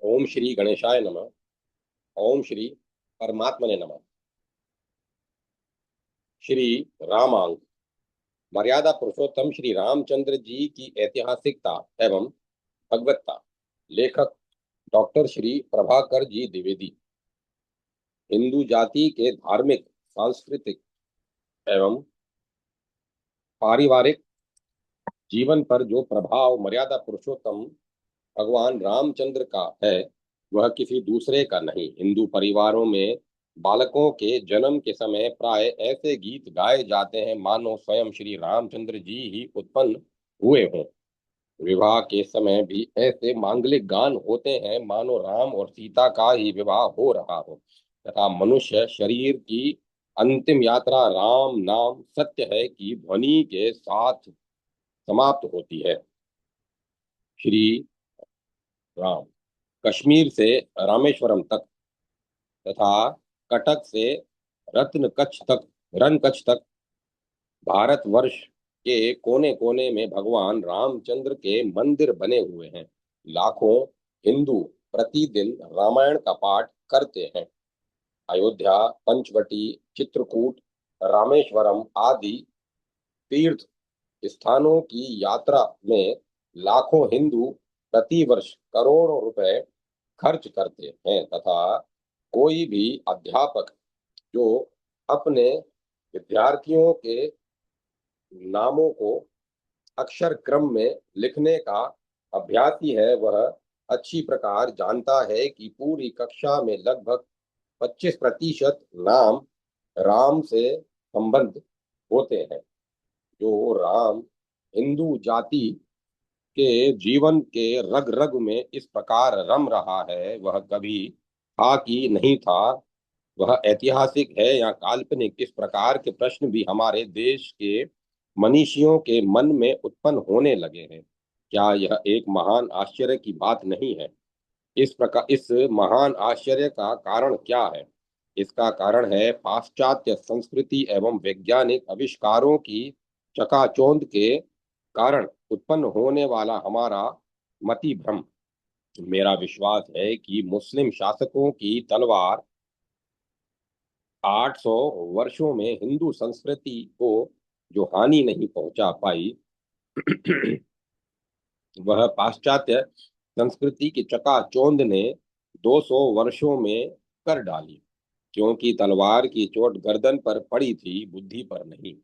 ओम श्री गणेशाय नमः। ओम श्री परमात्मने नमः। श्री रामांक। मर्यादा पुरुषोत्तम श्री रामचंद्र जी की ऐतिहासिकता एवं भगवत्ता। लेखक डॉक्टर श्री प्रभाकर जी द्विवेदी। हिंदू जाति के धार्मिक, सांस्कृतिक एवं पारिवारिक जीवन पर जो प्रभाव मर्यादा पुरुषोत्तम भगवान रामचंद्र का है, वह किसी दूसरे का नहीं। हिंदू परिवारों में बालकों के जन्म के समय प्राय ऐसे गीत गाए जाते हैं मानो स्वयं श्री रामचंद्र जी ही उत्पन्न हुए हों। विवाह के समय भी ऐसे मांगलिक गान होते हैं मानो राम और सीता का ही विवाह हो रहा हो। तथा मनुष्य शरीर की अंतिम यात्रा राम नाम सत्य है की ध्वनि के साथ समाप्त होती है। श्री राम कश्मीर से रामेश्वरम तक तथा कटक से रन कच्छ तक भारतवर्ष के कोने कोने में भगवान रामचंद्र के मंदिर बने हुए हैं। लाखों हिंदू प्रतिदिन रामायण का पाठ करते हैं। अयोध्या, पंचवटी, चित्रकूट, रामेश्वरम आदि तीर्थ स्थानों की यात्रा में लाखों हिंदू प्रतिवर्ष करोड़ों रुपए खर्च करते हैं। तथा कोई भी अध्यापक जो अपने विद्यार्थियों के नामों को अक्षर क्रम में लिखने का अभ्यासी है, वह अच्छी प्रकार जानता है कि पूरी कक्षा में लगभग 25% नाम राम से संबंध होते हैं। जो राम हिंदू जाति के जीवन के रग रग में इस प्रकार रम रहा है, वह कभी था कि नहीं था, वह ऐतिहासिक है या काल्पनिक, इस प्रकार के प्रश्न भी हमारे देश के मनीषियों के मन में उत्पन्न होने लगे हैं। क्या यह एक महान आश्चर्य की बात नहीं है? इस महान आश्चर्य का कारण क्या है? इसका कारण है पाश्चात्य संस्कृति एवं वैज्ञानिक आविष्कारों की चकाचौंध के कारण उत्पन्न होने वाला हमारा मति भ्रम। मेरा विश्वास है कि मुस्लिम शासकों की तलवार 800 वर्षों में हिंदू संस्कृति को जो हानि नहीं पहुंचा पाई, वह पाश्चात्य संस्कृति की चकाचौंध ने 200 वर्षों में कर डाली। क्योंकि तलवार की चोट गर्दन पर पड़ी थी, बुद्धि पर नहीं।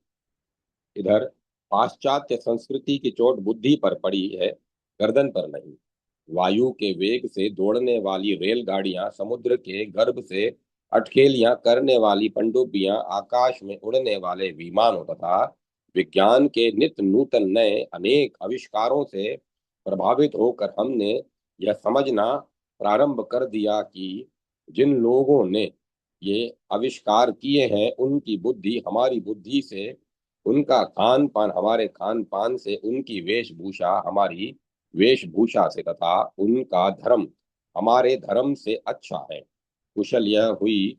इधर पाश्चात्य संस्कृति की चोट बुद्धि पर पड़ी है, गर्दन पर नहीं। वायु के वेग से दौड़ने वाली रेलगाड़ियां, समुद्र के गर्भ से अटखेलियां करने वाली पनडुब्बियां, आकाश में उड़ने वाले विमानों तथा विज्ञान के नित्य नूतन नए अनेक आविष्कारों से प्रभावित होकर हमने यह समझना प्रारंभ कर दिया कि जिन लोगों ने ये आविष्कार किए हैं, उनकी बुद्धि हमारी बुद्धि से, उनका खान पान हमारे खान पान से, उनकी वेशभूषा हमारी वेशभूषा से तथा उनका धर्म हमारे धर्म से अच्छा है। कुशल यह हुई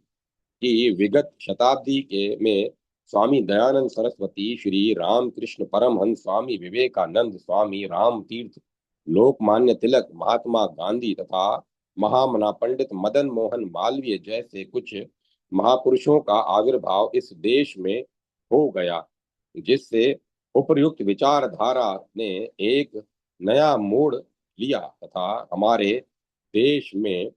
कि विगत शताब्दी के में स्वामी दयानंद सरस्वती, श्री रामकृष्ण परमहंस, स्वामी विवेकानंद, स्वामी राम तीर्थ, लोकमान्य तिलक, महात्मा गांधी तथा महामना पंडित मदन मोहन मालवीय जैसे कुछ महापुरुषों का आविर्भाव इस देश में हो गया, जिससे उपर्युक्त विचारधारा ने एक नया मोड़ लिया तथा हमारे देश में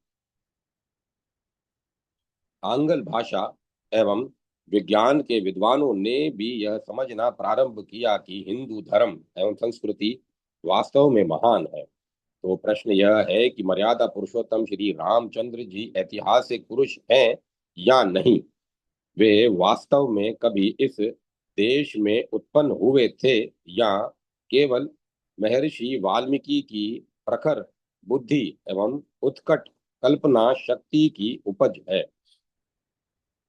आंग्ल भाषा एवं विज्ञान के विद्वानों ने भी यह समझना प्रारंभ किया कि हिंदू धर्म एवं संस्कृति वास्तव में महान है। तो प्रश्न यह है कि मर्यादा पुरुषोत्तम श्री रामचंद्र जी ऐतिहासिक पुरुष हैं या नहीं? वे वास्तव में कभी इस देश में उत्पन्न हुए थे या केवल महर्षि वाल्मीकि की प्रखर बुद्धि एवं उत्कट कल्पना शक्ति की उपज है?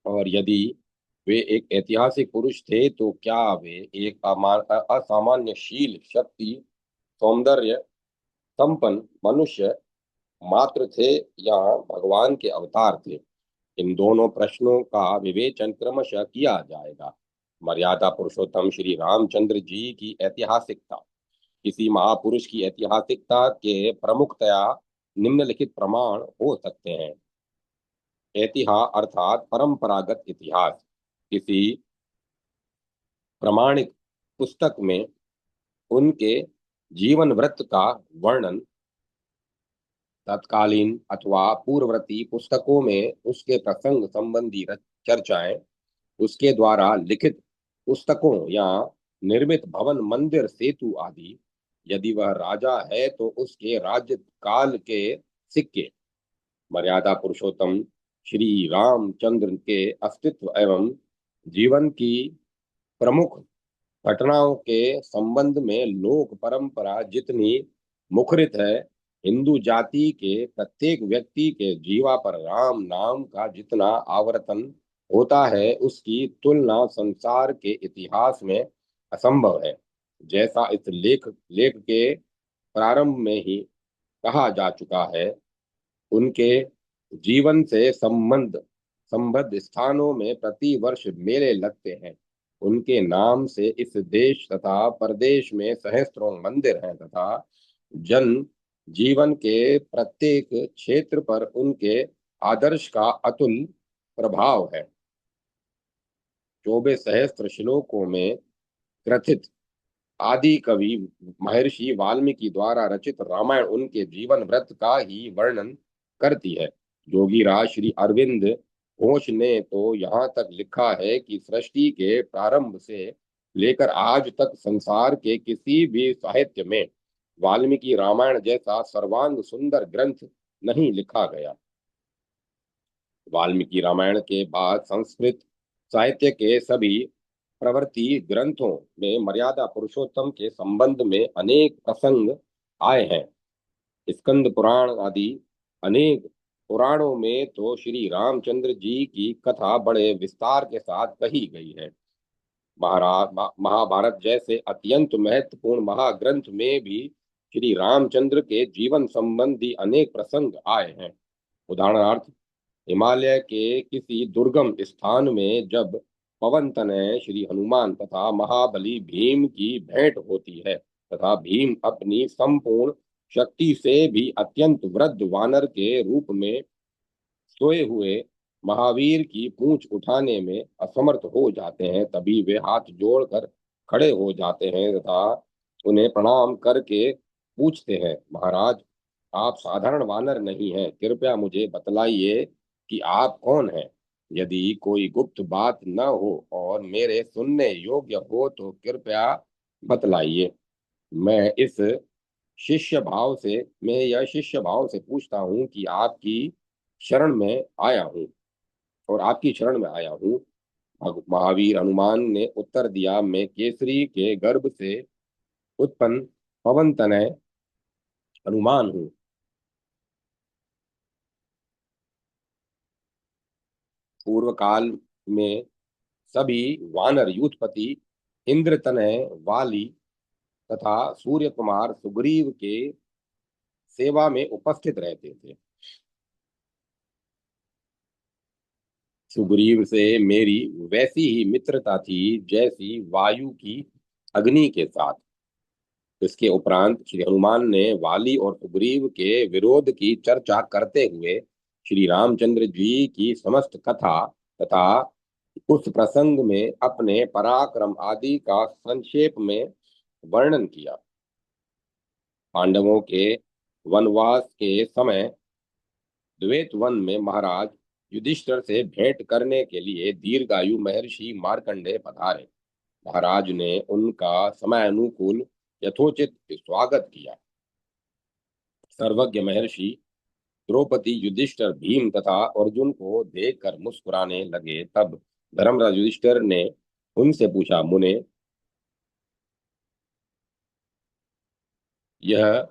और यदि वे एक ऐतिहासिक पुरुष थे, तो क्या वे एक असामान्यशील शक्ति, सौंदर्य संपन्न मनुष्य मात्र थे या भगवान के अवतार थे? इन दोनों प्रश्नों का विवेचन क्रमशः किया जाएगा। मर्यादा पुरुषोत्तम श्री रामचंद्र जी की ऐतिहासिकता। किसी महापुरुष की ऐतिहासिकता के प्रमुखतया निम्नलिखित प्रमाण हो सकते हैं। इतिहास अर्थात परंपरागत इतिहास। किसी प्रमाणिक पुस्तक में उनके जीवन वृत्त का वर्णन, तत्कालीन अथवा पूर्ववर्ती पुस्तकों में उसके प्रसंग संबंधी चर्चाएं, उसके द्वारा लिखित पुस्तकों या निर्मित भवन मंदिर सेतु आदि, यदि वह राजा है तो उसके राज्य काल के सिक्के, मर्यादा पुरुषोत्तम श्री रामचंद्र के अस्तित्व एवं जीवन की प्रमुख घटनाओं के संबंध में लोक परंपरा जितनी मुखरित है, हिंदू जाति के प्रत्येक व्यक्ति के जीवा पर राम नाम का जितना आवर्तन होता है, उसकी तुलना संसार के इतिहास में असंभव है। जैसा इस लेख लेख के प्रारंभ में ही कहा जा चुका है, उनके जीवन से संबद्ध स्थानों में प्रति वर्ष मेले लगते हैं। उनके नाम से इस देश तथा प्रदेश में सहस्त्रों मंदिर हैं तथा जन जीवन के प्रत्येक क्षेत्र पर उनके आदर्श का अतुल प्रभाव है। 24 सहस्त्र श्लोकों में ग्रथित आदि कवि महर्षि वाल्मीकि द्वारा रचित रामायण उनके जीवन वृत्त का ही वर्णन करती है। योगीराज श्री अरविंद घोष ने तो यहाँ तक लिखा है कि सृष्टि के प्रारंभ से लेकर आज तक संसार के किसी भी साहित्य में वाल्मीकि रामायण जैसा सर्वांग सुंदर ग्रंथ नहीं लिखा गया। वाल्मीकि रामायण के बाद संस्कृत साहित्य के सभी प्रवृत्ति ग्रंथों में मर्यादा पुरुषोत्तम के संबंध में अनेक प्रसंग आए हैं। स्कंद पुराण आदि अनेक पुराणों में तो श्री रामचंद्र जी की कथा बड़े विस्तार के साथ कही गई है। महाभारत जैसे अत्यंत महत्वपूर्ण महाग्रंथ में भी श्री रामचंद्र के जीवन संबंधी अनेक प्रसंग आए हैं। उदाहरणार्थ, हिमालय के किसी दुर्गम स्थान में जब पवन तनय श्री हनुमान तथा महाबली भीम की भेंट होती है तथा भीम अपनी संपूर्ण शक्ति से भी अत्यंत वृद्ध वानर के रूप में सोए हुए महावीर की पूंछ उठाने में असमर्थ हो जाते हैं, तभी वे हाथ जोड़कर खड़े हो जाते हैं तथा उन्हें प्रणाम करके पूछते हैं, महाराज, आप साधारण वानर नहीं हैं, कृपया मुझे बतलाइए कि आप कौन हैं। यदि कोई गुप्त बात न हो और मेरे सुनने योग्य हो तो कृपया बतलाइए। मैं इस मैं यह शिष्य भाव से पूछता हूँ कि आपकी शरण में आया हूँ और आपकी शरण में आया हूँ। महावीर हनुमान ने उत्तर दिया, मैं केसरी के गर्भ से उत्पन्न पवन तनय हनुमान हूँ। पूर्व काल में सभी वानर यूथपति इंद्रतनय वाली तथा सूर्य कुमार सुग्रीव के सेवा में उपस्थित रहते थे। सुग्रीव से मेरी वैसी ही मित्रता थी जैसी वायु की अग्नि के साथ। इसके उपरांत श्री हनुमान ने वाली और सुग्रीव के विरोध की चर्चा करते हुए श्री रामचंद्र जी की समस्त कथा तथा उस प्रसंग में अपने पराक्रम आदि का संक्षेप में वर्णन किया। पांडवों के वनवास के समय द्वैत वन में महाराज युधिष्ठिर से भेंट करने के लिए दीर्घायु महर्षि मार्कंडेय पधारे। महाराज ने उनका समय अनुकूल यथोचित स्वागत किया। सर्वज्ञ महर्षि द्रौपदी, युधिष्ठिर, भीम तथा अर्जुन को देखकर मुस्कुराने लगे। तब धर्मराज युधिष्ठिर ने उनसे पूछा, मुने, यह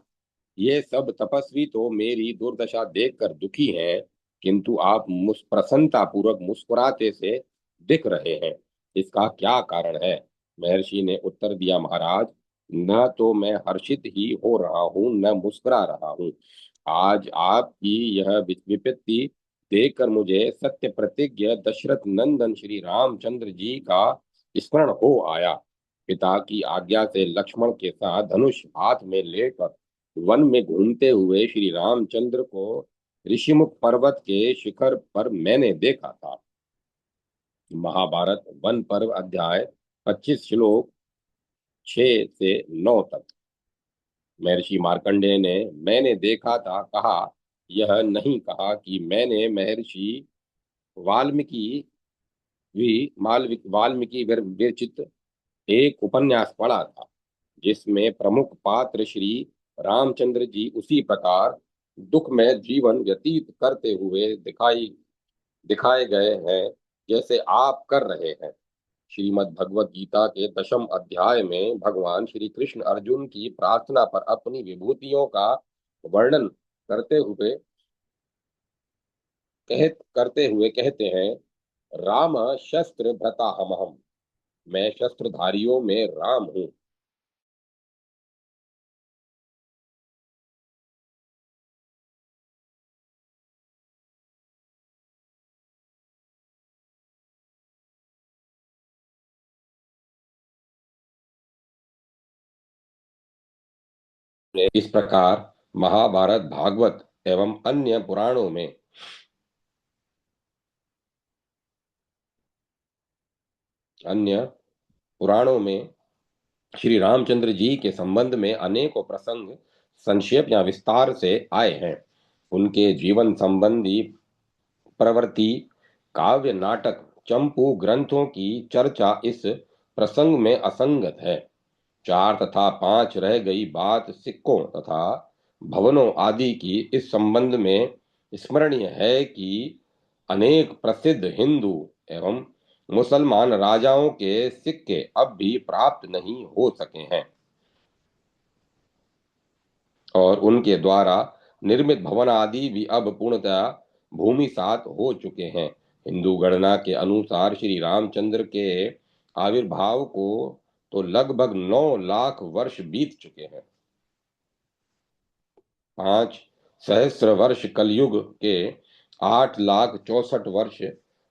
ये सब तपस्वी तो मेरी दुर्दशा देखकर दुखी हैं, किंतु आप प्रसन्नता पूर्वक मुस्कुराते से दिख रहे हैं, इसका क्या कारण है। महर्षि ने उत्तर दिया, महाराज, न तो मैं हर्षित ही हो रहा हूँ न मुस्कुरा रहा हूँ। आज आपकी यह विपत्ति देखकर मुझे सत्य प्रतिज्ञ दशरथ नंदन श्री रामचंद्र जी का स्मरण हो आया। पिता की आज्ञा से लक्ष्मण के साथ धनुष हाथ में लेकर वन में घूमते हुए श्री रामचंद्र को ऋषिमुख पर्वत के शिखर पर मैंने देखा था। महाभारत वन पर्व अध्याय 25 श्लोक 6 से 9 तक। महर्षि मार्कंडेय ने मैंने देखा था कहा, यह नहीं कहा कि मैंने महर्षि वाल्मीकि वाल्मीकि विरचित एक उपन्यास पढ़ा था, जिसमें प्रमुख पात्र श्री रामचंद्र जी उसी प्रकार दुखमय जीवन व्यतीत करते हुए दिखाए गए हैं जैसे आप कर रहे हैं। श्रीमद् भगवत गीता के 10वें अध्याय में भगवान श्री कृष्ण अर्जुन की प्रार्थना पर अपनी विभूतियों का वर्णन करते हुए कहते हैं, राम शस्त्र भृता हमहम, मैं शस्त्रधारियों में राम हूँ। इस प्रकार महाभारत भागवत एवं अन्य पुराणों में श्री रामचंद्र जी के संबंध में अनेकों प्रसंग संक्षेप या विस्तार से आए हैं। उनके जीवन संबंधी प्रवृत्ति, काव्य, नाटक, चंपू ग्रंथों की चर्चा इस प्रसंग में असंगत है। 4 तथा 5 रह गई बात सिक्कों तथा भवनों आदि की इस संबंध में स्मरणीय है कि अनेक प्रसिद्ध हिंदू एवं मुसलमान राजाओं के सिक्के अब भी प्राप्त नहीं हो सके हैं और उनके द्वारा निर्मित भवन आदि भी अब पूर्णतः भूमिसात हो चुके हैं। हिंदू गणना के अनुसार श्री रामचंद्र के आविर्भाव को तो लगभग 9 लाख वर्ष बीत चुके हैं। 5 सहस्त्र वर्ष कलयुग के, 8 लाख 64 वर्ष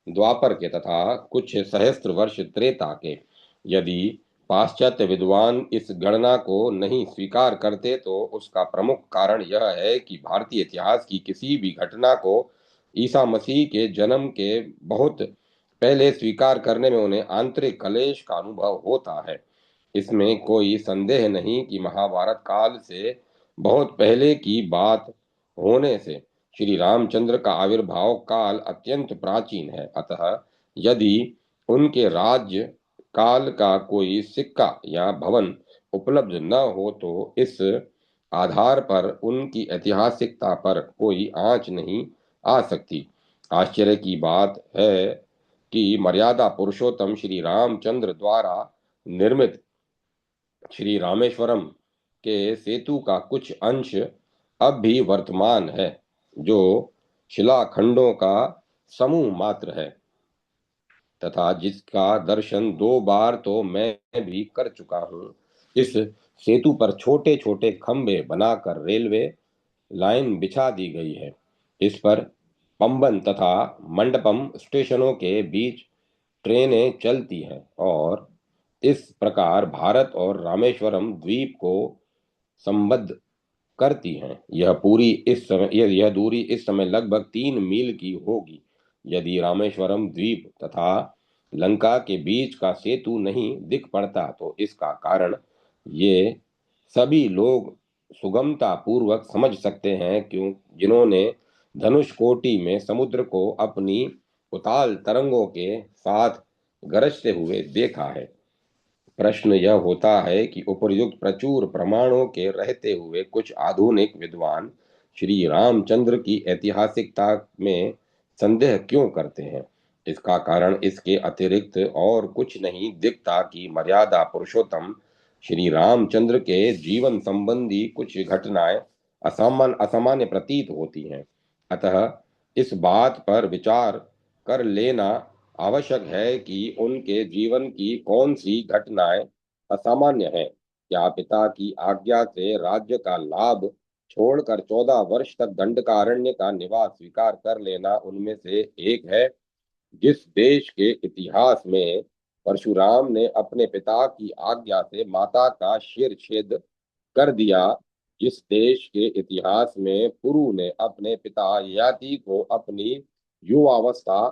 द्वापर के तथा कुछ सहस्त्र वर्ष त्रेता के। यदि पाश्चात्य विद्वान इस गणना को नहीं स्वीकार करते तो उसका प्रमुख कारण यह है कि भारतीय इतिहास की किसी भी घटना को ईसा मसीह के जन्म के बहुत पहले स्वीकार करने में उन्हें आंतरिक कलेश का अनुभव होता है। इसमें कोई संदेह नहीं कि महाभारत काल से बहुत पहले की बात होने से श्री रामचंद्र का आविर्भाव काल अत्यंत प्राचीन है। अतः यदि उनके राज्य काल का कोई सिक्का या भवन उपलब्ध न हो तो इस आधार पर उनकी ऐतिहासिकता पर कोई आंच नहीं आ सकती। आश्चर्य की बात है कि मर्यादा पुरुषोत्तम श्री रामचंद्र द्वारा निर्मित श्री रामेश्वरम के सेतु का कुछ अंश अब भी वर्तमान है, जो शिलाखंडों का समूह मात्र है तथा जिसका दर्शन 2 बार तो मैं भी कर चुका हूँ। इस सेतु पर छोटे छोटे खंभे बनाकर रेलवे लाइन बिछा दी गई है। इस पर पंबन तथा मंडपम स्टेशनों के बीच ट्रेनें चलती हैं और इस प्रकार भारत और रामेश्वरम द्वीप को संबद्ध करती हैं। यह दूरी इस समय लगभग 3 मील की होगी। यदि रामेश्वरम द्वीप तथा लंका के बीच का सेतु नहीं दिख पड़ता तो इसका कारण ये सभी लोग सुगमता पूर्वक समझ सकते हैं, क्यों जिन्होंने धनुषकोटि में समुद्र को अपनी उताल तरंगों के साथ गरजते हुए देखा है। प्रश्न यह होता है कि उपर्युक्त प्रचुर प्रमाणों के रहते हुए कुछ आधुनिक विद्वान श्री रामचंद्र की ऐतिहासिकता में संदेह क्यों करते हैं। इसका कारण इसके अतिरिक्त और कुछ नहीं दिखता कि मर्यादा पुरुषोत्तम श्री रामचंद्र के जीवन संबंधी कुछ घटनाएं असामान्य प्रतीत होती हैं। अतः इस बात पर विचार कर लेना आवश्यक है कि उनके जीवन की कौन सी घटनाएं असामान्य हैं। क्या पिता की आज्ञा से राज्य का लाभ छोड़कर 14 वर्ष तक दंडकारण्य का निवास स्वीकार कर लेना उनमें से एक है। जिस देश के इतिहास में परशुराम ने अपने पिता की आज्ञा से माता का शिरच्छेद कर दिया, जिस देश के इतिहास में पुरु ने अपने पिता ययाति को अपनी युवावस्था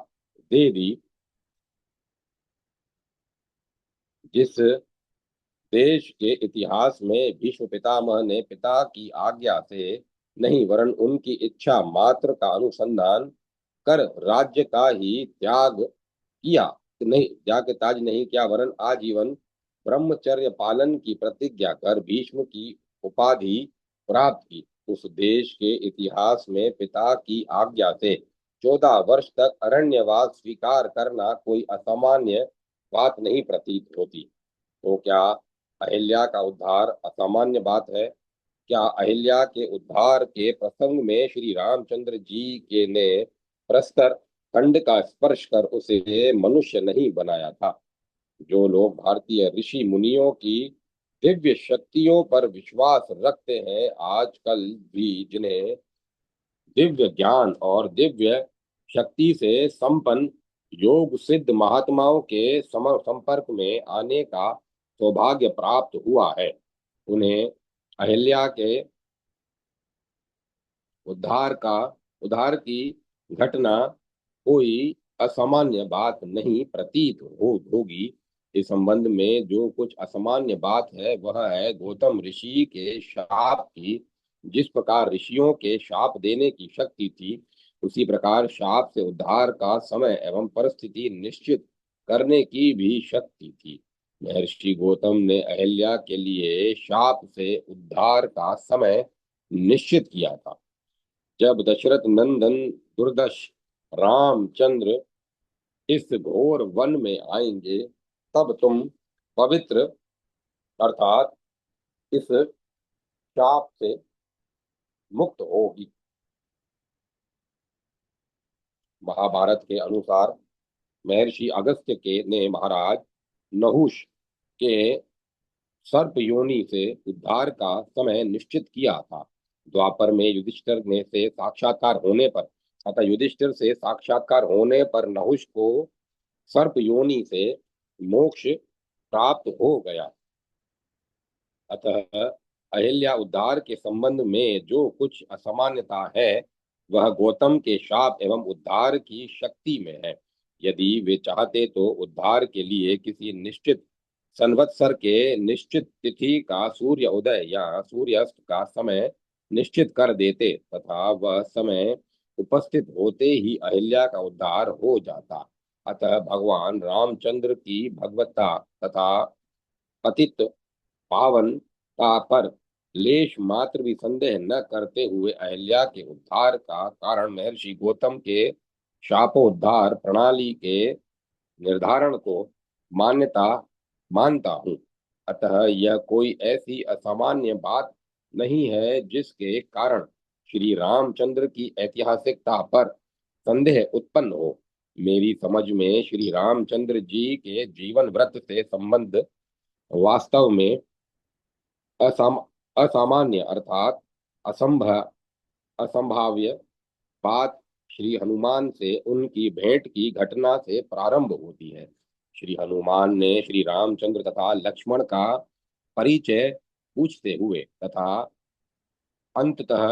दे दी, जिस देश के इतिहास में भीष्म पितामह ने पिता की आज्ञा से नहीं वरन उनकी इच्छा मात्र का अनुसंधान कर राज्य का ही त्याग किया, नहीं त्याग ताज नहीं किया वरन आजीवन ब्रह्मचर्य पालन की प्रतिज्ञा कर भीष्म की उपाधि प्राप्त की, उस देश के इतिहास में पिता की आज्ञा से 14 वर्ष तक अरण्यवास स्वीकार करना कोई असामान्य बात नहीं प्रतीत होती। तो क्या अहिल्या का उद्धार असामान्य बात है? क्या अहिल्या के उद्धार के प्रसंग में श्री रामचंद्र जी के ने प्रस्तर खंड का स्पर्श कर उसे मनुष्य नहीं बनाया था? जो लोग भारतीय ऋषि मुनियों की दिव्य शक्तियों पर विश्वास रखते हैं, आजकल भी जिन्हें दिव्य ज्ञान और दिव्य शक्ति से संपन्न योग सिद्ध महात्माओं के संपर्क में आने का सौभाग्य प्राप्त हुआ है, उन्हें अहिल्या के उद्धार का उद्धार की घटना कोई असामान्य बात नहीं प्रतीत होगी। इस संबंध में जो कुछ असामान्य बात है वह है गौतम ऋषि के शाप की। जिस प्रकार ऋषियों के शाप देने की शक्ति थी, उसी प्रकार शाप से उद्धार का समय एवं परिस्थिति निश्चित करने की भी शक्ति थी। महर्षि गौतम ने अहिल्या के लिए शाप से उद्धार का समय निश्चित किया था। जब दशरथ नंदन दुर्दश रामचंद्र इस घोर वन में आएंगे, तब तुम पवित्र अर्थात इस शाप से मुक्त होगी। महाभारत के अनुसार महर्षि अगस्त्य के ने महाराज नहुष के सर्प योनि से उद्धार का समय निश्चित किया था। द्वापर में युधिष्ठिर ने से साक्षात्कार होने पर अतः युधिष्ठिर से साक्षात्कार होने पर नहुष को सर्प योनि से मोक्ष प्राप्त हो गया। अतः अहिल्या उद्धार के संबंध में जो कुछ असामान्यता है वह गौतम के शाप एवं उद्धार की शक्ति में है। यदि वे चाहते तो उद्धार के लिए किसी निश्चित संवत्सर के निश्चित तिथि का सूर्य उदय या सूर्यास्त का समय निश्चित कर देते तथा वह समय उपस्थित होते ही अहिल्या का उद्धार हो जाता। अतः भगवान रामचंद्र की भगवत्ता तथा पतित पावनता पर लेश मात्र भी संदेह न करते हुए अहिल्या के उद्धार का कारण महर्षि गौतम के शापोद्धार प्रणाली के निर्धारण को मान्यता मानता हूँ। अतः यह कोई ऐसी असामान्य बात नहीं है जिसके कारण श्री रामचंद्र की ऐतिहासिकता पर संदेह उत्पन्न हो। मेरी समझ में श्री रामचंद्र जी के जीवन व्रत से संबंध वास्तव में असम असामान्य अर्थात असंभाव्य बात श्री हनुमान से उनकी भेंट की घटना से प्रारंभ होती है। श्री हनुमान ने श्री रामचंद्र तथा लक्ष्मण का परिचय पूछते हुए तथा अंततः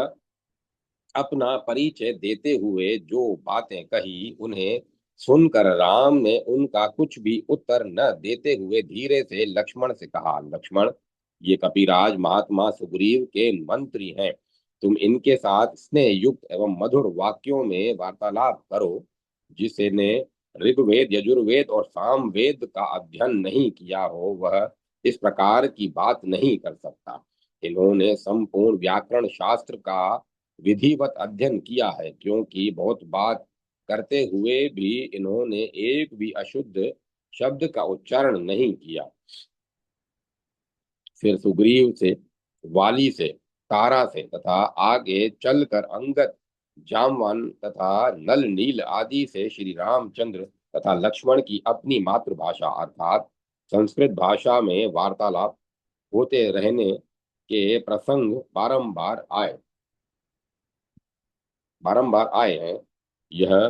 अपना परिचय देते हुए जो बातें कही, उन्हें सुनकर राम ने उनका कुछ भी उत्तर न देते हुए धीरे से लक्ष्मण से कहा, लक्ष्मण, ये कपिराज महात्मा सुग्रीव के मंत्री हैं। तुम इनके साथ स्नेह युक्त एवं मधुर वाक्यों में वार्तालाप करो। जिसने ऋग्वेद यजुर्वेद और सामवेद का अध्ययन नहीं किया हो वह इस प्रकार की बात नहीं कर सकता। इन्होंने संपूर्ण व्याकरण शास्त्र का विधिवत अध्ययन किया है, क्योंकि बहुत बात करते हुए भी इन्होंने एक भी अशुद्ध शब्द का उच्चारण नहीं किया। फिर सुग्रीव से, वाली से, तारा से तथा आगे चलकर अंगद, जामवन तथा नल नील आदि से श्री रामचंद्र तथा लक्ष्मण की अपनी मातृभाषा अर्थात संस्कृत भाषा में वार्तालाप होते रहने के प्रसंग बारंबार आए हैं। यह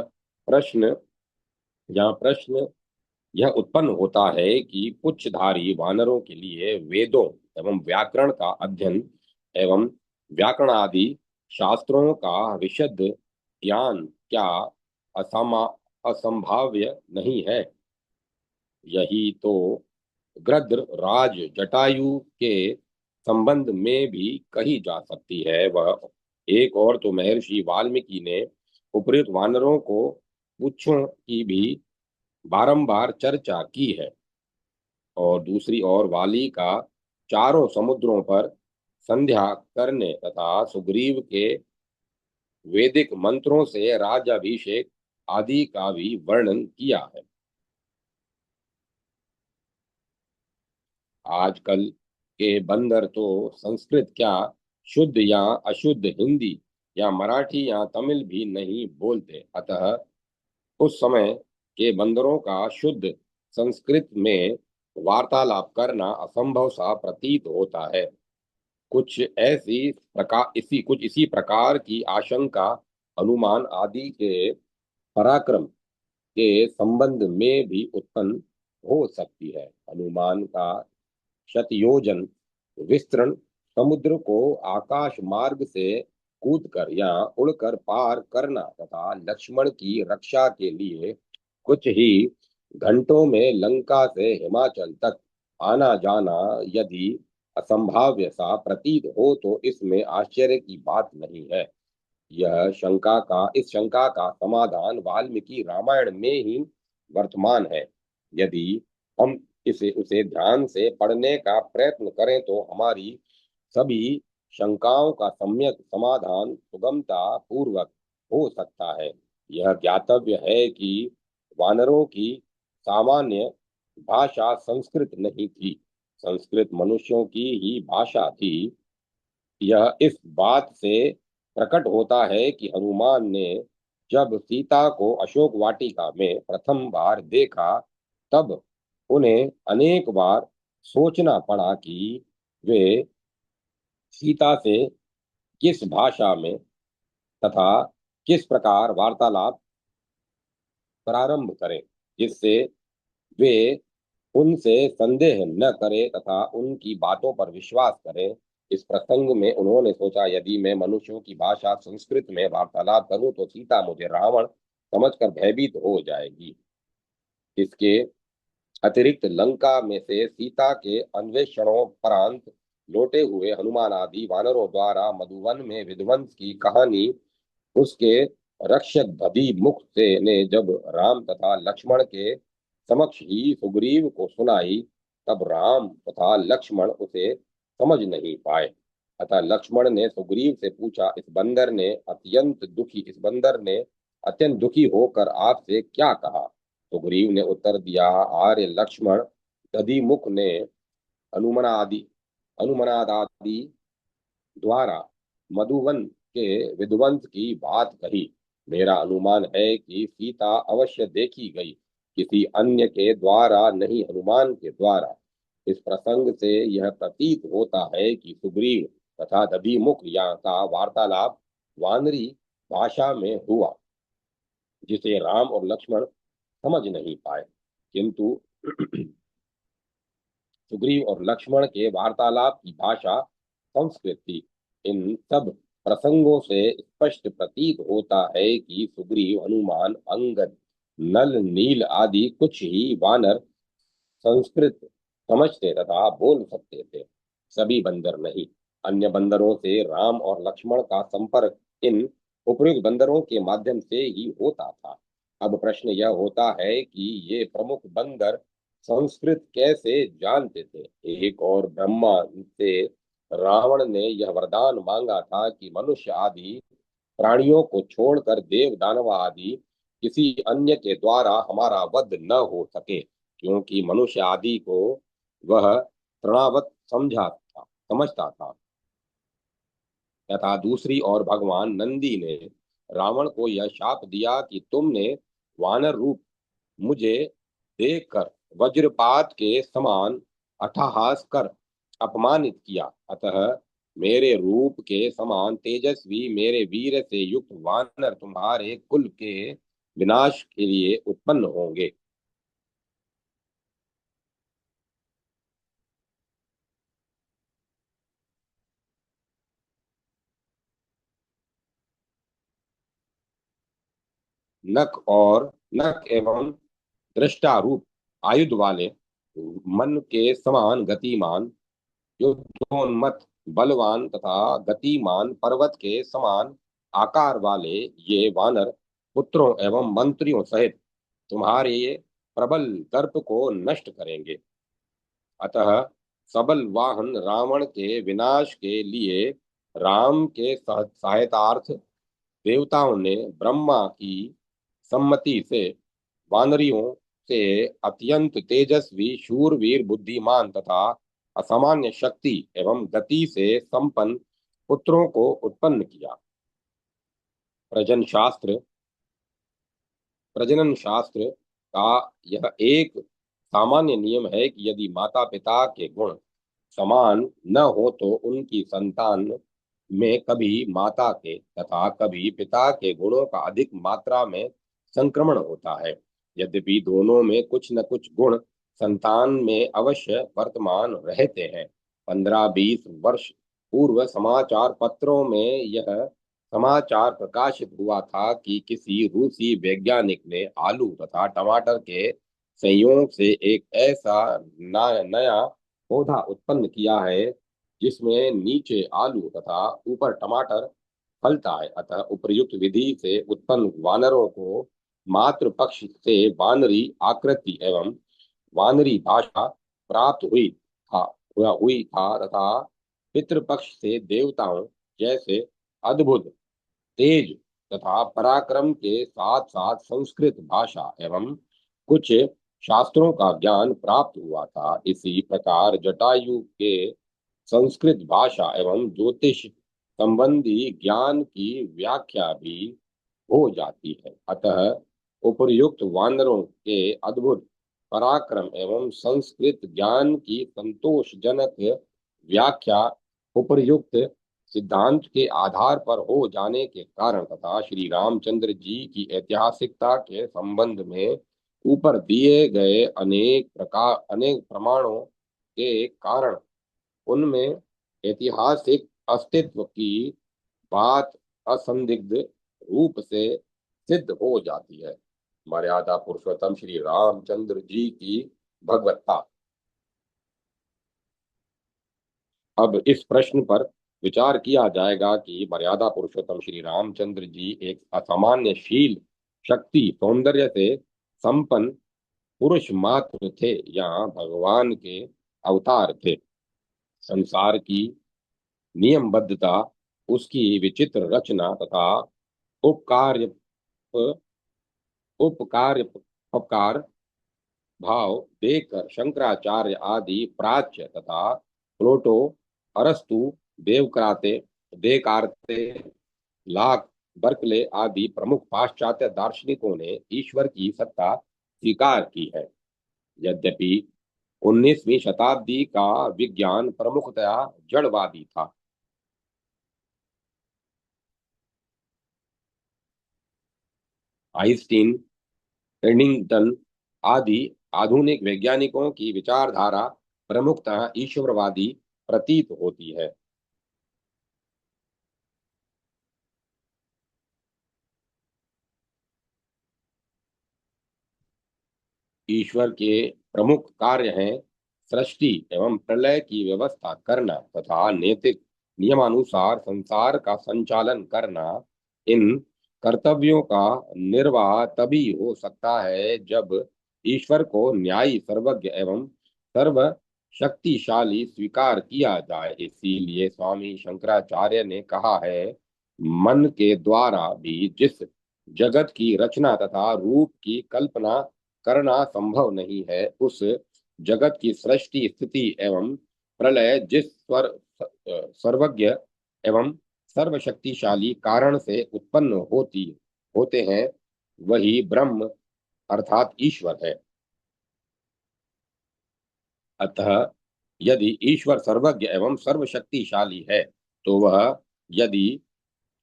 प्रश्न प्रश्न यह उत्पन्न होता है कि पुच्छधारी वानरों के लिए वेदों एवं व्याकरण का अध्ययन एवं व्याकरण आदि शास्त्रों का विशद ज्ञान क्या असंभाव्य नहीं है? यही तो गृध्र राज जटायु के संबंध में भी कही जा सकती है। वह एक और तो महर्षि वाल्मीकि ने उपयुक्त वानरों को पुच्छों की भी बारंबार चर्चा की है, और दूसरी ओर वाली का चारों समुद्रों पर संध्या करने तथा सुग्रीव के वैदिक मंत्रों से राज्याभिषेक आदि का भी वर्णन किया है। आजकल के बंदर तो संस्कृत क्या, शुद्ध या अशुद्ध हिंदी या मराठी या तमिल भी नहीं बोलते, अतः उस समय के बंदरों का शुद्ध संस्कृत में वार्तालाप करना असंभव सा प्रतीत होता है। कुछ इसी प्रकार की आशंका हनुमान आदि के पराक्रम के संबंध में भी उत्पन्न हो सकती है। हनुमान का शतयोजन विस्तृण समुद्र को आकाश मार्ग से कूदकर या उड़कर पार करना तथा लक्ष्मण की रक्षा के लिए कुछ ही घंटों में लंका से हिमाचल तक आना जाना यदि असंभाव्य सा प्रतीत हो तो इसमें आश्चर्य की बात नहीं है। इस शंका का समाधान वाल्मीकि रामायण में ही वर्तमान है। यदि हम इसे उसे ध्यान से पढ़ने का प्रयत्न करें तो हमारी सभी शंकाओं का सम्यक समाधान सुगमता पूर्वक हो सकता है। यह ज्ञातव्य है कि वानरों की सामान्य भाषा संस्कृत नहीं थी, संस्कृत मनुष्यों की ही भाषा थी। यह इस बात से प्रकट होता है कि हनुमान ने जब सीता को अशोक वाटिका में प्रथम बार देखा, तब उन्हें अनेक बार सोचना पड़ा कि वे सीता से किस भाषा में तथा किस प्रकार वार्तालाप प्रारंभ करें, जिससे वे उनसे संदेह न करें तथा उनकी बातों पर विश्वास करें। इस प्रसंग में उन्होंने सोचा, यदि मैं मनुष्यों की भाषा संस्कृत में वार्तालाप करूं तो सीता मुझे रावण समझकर भयभीत हो जाएगी। इसके अतिरिक्त लंका में से सीता के अन्वेषणोपरांत लौटे हुए हनुमान आदि वानरों द्वारा मधुवन में विध्वंस की कहानी उसके रक्षक दधिमुख से ने जब राम तथा लक्ष्मण के समक्ष ही सुग्रीव को सुनाई, तब राम तथा लक्ष्मण उसे समझ नहीं पाए। अतः लक्ष्मण ने सुग्रीव से पूछा, इस बंदर ने अत्यंत दुखी होकर आपसे क्या कहा? सुग्रीव ने उत्तर दिया, आर्य लक्ष्मण, दधिमुख ने हनुमनादि हनुमनादादि द्वारा मधुवन के विध्वंस की बात कही। मेरा अनुमान है कि सीता अवश्य देखी गई, किसी अन्य के द्वारा नहीं, हनुमान के द्वारा। इस प्रसंग से यह प्रतीत होता है कि सुग्रीव तथा दधिमुख या का वार्तालाप वानरी भाषा में हुआ, जिसे राम और लक्ष्मण समझ नहीं पाए, किंतु सुग्रीव और लक्ष्मण के वार्तालाप की भाषा संस्कृत थी। इन सब प्रसंगों से स्पष्ट प्रतीत होता है कि सुग्रीव, हनुमान, अंगद, नल, नील आदि कुछ ही वानर संस्कृत समझते तथा बोल सकते थे, सभी बंदर नहीं। अन्य बंदरों से राम और लक्ष्मण का संपर्क इन उपयुक्त बंदरों के माध्यम से ही होता था। अब प्रश्न यह होता है कि ये प्रमुख बंदर संस्कृत कैसे जानते थे? एक और ब्रह्मा से रावण ने यह वरदान मांगा था कि मनुष्य आदि प्राणियों को छोड़कर देव दानव आदि किसी अन्य के द्वारा हमारा वध न हो सके, क्योंकि मनुष्य आदि को वह तृणावत समझता था। तथा दूसरी ओर भगवान नंदी ने रावण को यह शाप दिया कि तुमने वानर रूप मुझे देखकर वज्रपात के समान अट्टहास कर अपमानित किया, अतः मेरे रूप के समान तेजस्वी मेरे वीर से युक्त वानर तुम्हारे कुल के विनाश के लिए उत्पन्न होंगे। नख एवं दृष्टा रूप आयुध वाले, मन के समान गतिमान, युद्धोन्मत्त, बलवान तथा गतिमान पर्वत के समान आकार वाले ये वानर पुत्रों एवं मंत्रियों सहित तुम्हारे प्रबल दर्प को नष्ट करेंगे। अतः सबल वाहन रावण के विनाश के लिए राम के सहायतार्थ देवताओं ने ब्रह्मा की सम्मति से वानरियों से अत्यंत तेजस्वी, शूरवीर, बुद्धिमान तथा असामान्य शक्ति एवं गति से संपन्न पुत्रों को उत्पन्न किया। प्रजन शास्त्र प्रजनन शास्त्र का यह एक सामान्य नियम है कि यदि माता पिता के गुण समान न हो तो उनकी संतान में कभी माता के तथा कभी पिता के गुणों का अधिक मात्रा में संक्रमण होता है। यद्यपि दोनों में कुछ न कुछ गुण संतान में अवश्य वर्तमान रहते हैं। 15-20 वर्ष पूर्व समाचार पत्रों में यह समाचार प्रकाशित हुआ था कि किसी रूसी वैज्ञानिक ने आलू तथा टमाटर के संयोग से एक ऐसा नया पौधा उत्पन्न किया है जिसमें नीचे आलू तथा ऊपर टमाटर फलता है। अतः उपर्युक्त विधि से उत्पन्न वानरों को मातृ पक्ष से वानरी आकृति एवं वानरी भाषा प्राप्त था हुई था तथा पितृपक्ष से देवताओं जैसे अद्भुत तेज तथा पराक्रम के साथ साथ संस्कृत भाषा एवं कुछ शास्त्रों का ज्ञान प्राप्त हुआ था। इसी प्रकार जटायु के संस्कृत भाषा एवं ज्योतिष संबंधी ज्ञान की व्याख्या भी हो जाती है। अतः उपर्युक्त वानरों के अद्भुत पराक्रम एवं संस्कृत ज्ञान की संतोषजनक व्याख्या उपर्युक्त सिद्धांत के आधार पर हो जाने के कारण तथा श्री रामचंद्र जी की ऐतिहासिकता के संबंध में ऊपर दिए गए अनेक प्रमाणों के कारण उनमें ऐतिहासिक अस्तित्व की बात असंदिग्ध रूप से सिद्ध हो जाती है। मर्यादा पुरुषोत्तम श्री रामचंद्र जी की भगवत्ता। अब इस प्रश्न पर विचार किया जाएगा कि मर्यादा पुरुषोत्तम श्री रामचंद्र जी एक असामान्य शील, शक्ति, सौंदर्य से संपन्न पुरुष मात्र थे या भगवान के अवतार थे। संसार की नियमबद्धता, उसकी विचित्र रचना तथा उपकार्य उपकार्य उपकार भाव देखकर शंकराचार्य आदि प्राच्य तथा प्लोटो, अरस्तु, देवक्राते, देकार्ते, लाक, बर्कले आदि प्रमुख पाश्चात्य दार्शनिकों ने ईश्वर की सत्ता स्वीकार की है। यद्यपि 19वीं शताब्दी का विज्ञान प्रमुखतया जड़वादी था। आइंस्टीन, एडिंगटन आदि आधुनिक वैज्ञानिकों की विचारधारा प्रमुखतः ईश्वरवादी प्रतीत होती है। ईश्वर के प्रमुख कार्य हैं सृष्टि एवं प्रलय की व्यवस्था करना तथा नैतिक नियमानुसार संसार का संचालन करना। इन कर्तव्यों का निर्वाह तभी हो सकता है जब ईश्वर को न्यायी, सर्वज्ञ एवं सर्व शक्तिशाली स्वीकार किया जाए। इसीलिए स्वामी शंकराचार्य ने कहा है, मन के द्वारा भी जिस जगत की रचना तथा रूप की कल्पना करना संभव नहीं है, उस जगत की सृष्टि, स्थिति एवं प्रलय जिस सर्वज्ञ एवं सर्वशक्तिशाली कारण से उत्पन्न होते हैं, वही ब्रह्म अर्थात ईश्वर है। अतः यदि ईश्वर सर्वज्ञ एवं सर्वशक्तिशाली है तो वह यदि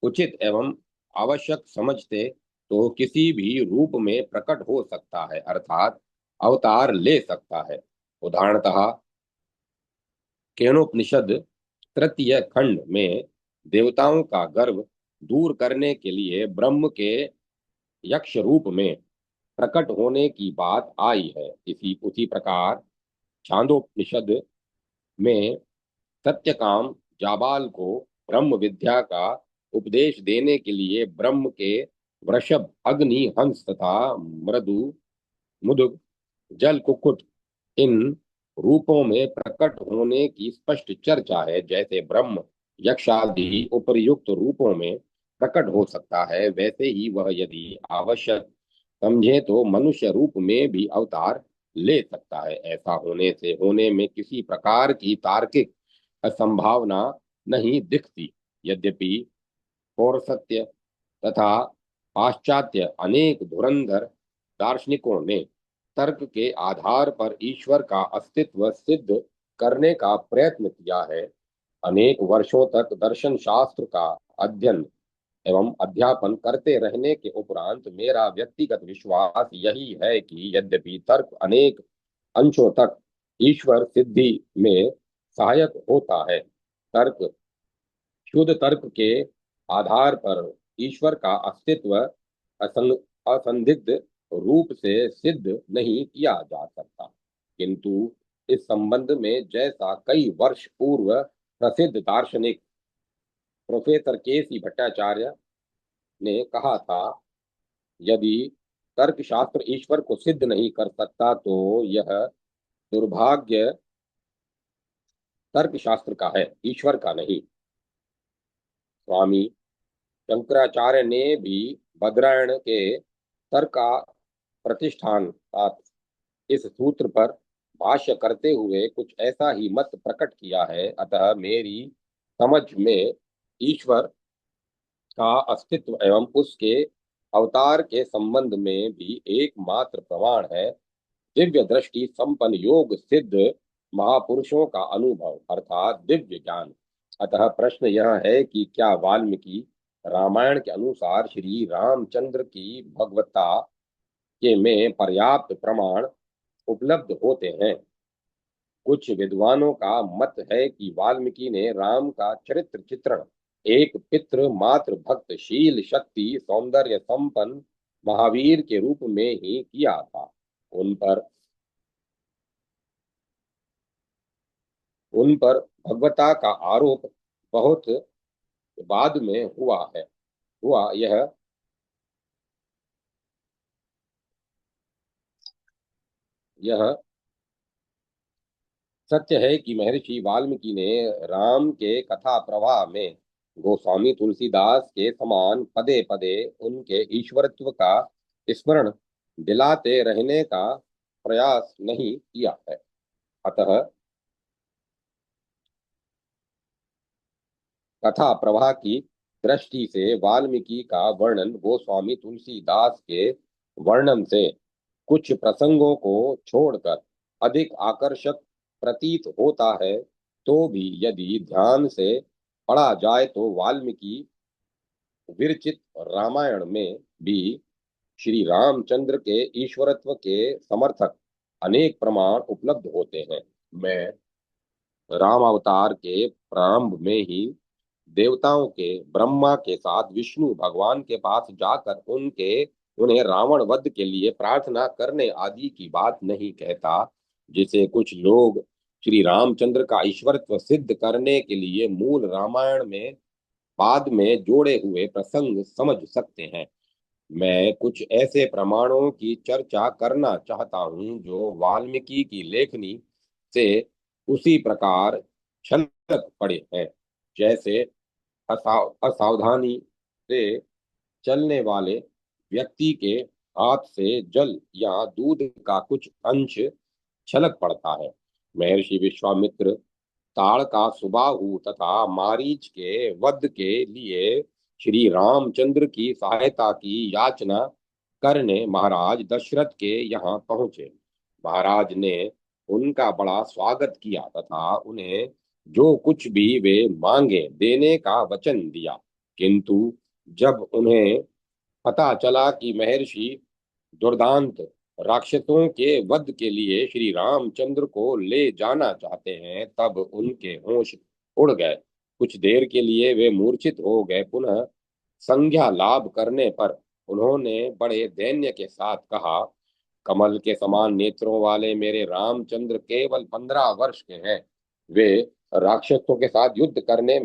उचित एवं आवश्यक समझते तो किसी भी रूप में प्रकट हो सकता है, अर्थात अवतार ले सकता है। उदाहरणतः केनोपनिषद तृतीय खंड में देवताओं का गर्व दूर करने के लिए ब्रह्म के यक्ष रूप में प्रकट होने की बात आई है। इसी उसी प्रकार छांदोपनिषद में सत्यकाम जाबाल को ब्रह्म विद्या का उपदेश देने के लिए ब्रह्म के वृषभ, अग्नि, हंस तथा मृदु, मुदुग, जल, कुक्कुट इन रूपों में प्रकट होने की स्पष्ट चर्चा है। जैसे ब्रह्म यक्षादि उपर्युक्त रूपों में प्रकट हो सकता है, वैसे ही वह यदि आवश्यक समझे तो मनुष्य रूप में भी अवतार ले सकता है। ऐसा होने से होने में किसी प्रकार की तार्किक असंभावना नहीं दिखती। यद्यपि पौरसत्य तथा पाश्चात्य अनेक धुरंधर दार्शनिकों ने तर्क के आधार पर ईश्वर का अस्तित्व सिद्ध करने का प्रयत्न किया है, अनेक वर्षों तक दर्शन शास्त्र का अध्ययन एवं अध्यापन करते रहने के उपरांत मेरा व्यक्तिगत विश्वास यही है कि यद्यपि तर्क अनेक अंशों तक ईश्वर सिद्धि में सहायक होता है, तर्क शुद्ध तर्क के आधार पर ईश्वर का अस्तित्व असंदिग्ध रूप से सिद्ध नहीं किया जा सकता। किंतु इस संबंध में जैसा कई वर्ष पूर्व प्रसिद्ध दार्शनिक प्रोफेसर केसी भट्टाचार्य ने कहा था, यदि तर्कशास्त्र ईश्वर को सिद्ध नहीं कर सकता तो यह दुर्भाग्य तर्कशास्त्र का है, ईश्वर का नहीं। स्वामी शंकराचार्य ने भी बद्रायण के तर्का प्रतिष्ठान का इस सूत्र पर भाष्य करते हुए कुछ ऐसा ही मत प्रकट किया है। अतः मेरी समझ में ईश्वर का अस्तित्व एवं उसके अवतार के संबंध में भी एकमात्र प्रमाण है दिव्य दृष्टि संपन्न योग सिद्ध महापुरुषों का अनुभव अर्थात दिव्य ज्ञान। अतः प्रश्न यह है कि क्या वाल्मीकि रामायण के अनुसार श्री रामचंद्र की भगवत्ता के में पर्याप्त प्रमाण उपलब्ध होते हैं। कुछ विद्वानों का मत है कि वाल्मीकि ने राम का चरित्र चित्रण एक पितृ मातृ भक्त शील शक्ति सौंदर्य संपन्न महावीर के रूप में ही किया था। उन पर उन पर भगवता का आरोप बहुत बाद में हुआ। यह सत्य है कि महर्षि वाल्मीकि ने राम के कथा प्रवाह में गोस्वामी तुलसीदास के समान पदे पदे उनके ईश्वरत्व का स्मरण दिलाते रहने का प्रयास नहीं किया है। अतः कथा प्रवाह की दृष्टि से वाल्मीकि का वर्णन गोस्वामी तुलसीदास के वर्णन से कुछ प्रसंगों को छोड़कर अधिक आकर्षक प्रतीत होता है। तो भी यदि ध्यान से पढ़ा जाए तो वाल्मीकि विरचित रामायण में भी श्री रामचंद्र के ईश्वरत्व के समर्थक अनेक प्रमाण उपलब्ध होते हैं। मैं राम अवतार के प्रारंभ में ही देवताओं के ब्रह्मा के साथ विष्णु भगवान के पास जाकर उन्हें रावण वध के लिए प्रार्थना करने आदि की बात नहीं कहता, जिसे कुछ लोग श्री रामचंद्र का ईश्वरत्व सिद्ध करने के लिए मूल रामायण में बाद में जोड़े हुए प्रसंग समझ सकते हैं। मैं कुछ ऐसे प्रमाणों की चर्चा करना चाहता हूं जो वाल्मीकि की लेखनी से उसी प्रकार छलक पड़े हैं। जैसे असावधानी से चलने वाले व्यक्ति के हाथ से जल या दूध का कुछ अंश छलक पड़ता है। महर्षि विश्वामित्र ताड़ का सुबाहु तथा मारीच के वध के लिए श्री रामचंद्र की सहायता की याचना करने महाराज दशरथ के यहाँ पहुंचे। महाराज ने उनका बड़ा स्वागत किया तथा उन्हें जो कुछ भी वे मांगे देने का वचन दिया। किंतु जब उन्हें पता चला कि महर्षि दुर्दांत राक्षसों के वध के लिए श्री रामचंद्र को ले जाना चाहते हैं, तब उनके होश उड़ गए। कुछ देर के लिए वे मूर्छित हो गए। पुनः संज्ञा लाभ करने पर उन्होंने बड़े दैन्य के साथ कहा, कमल के समान नेत्रों वाले मेरे रामचंद्र केवल 15 वर्ष के हैं। वे राक्षसों के साथ युद्ध करने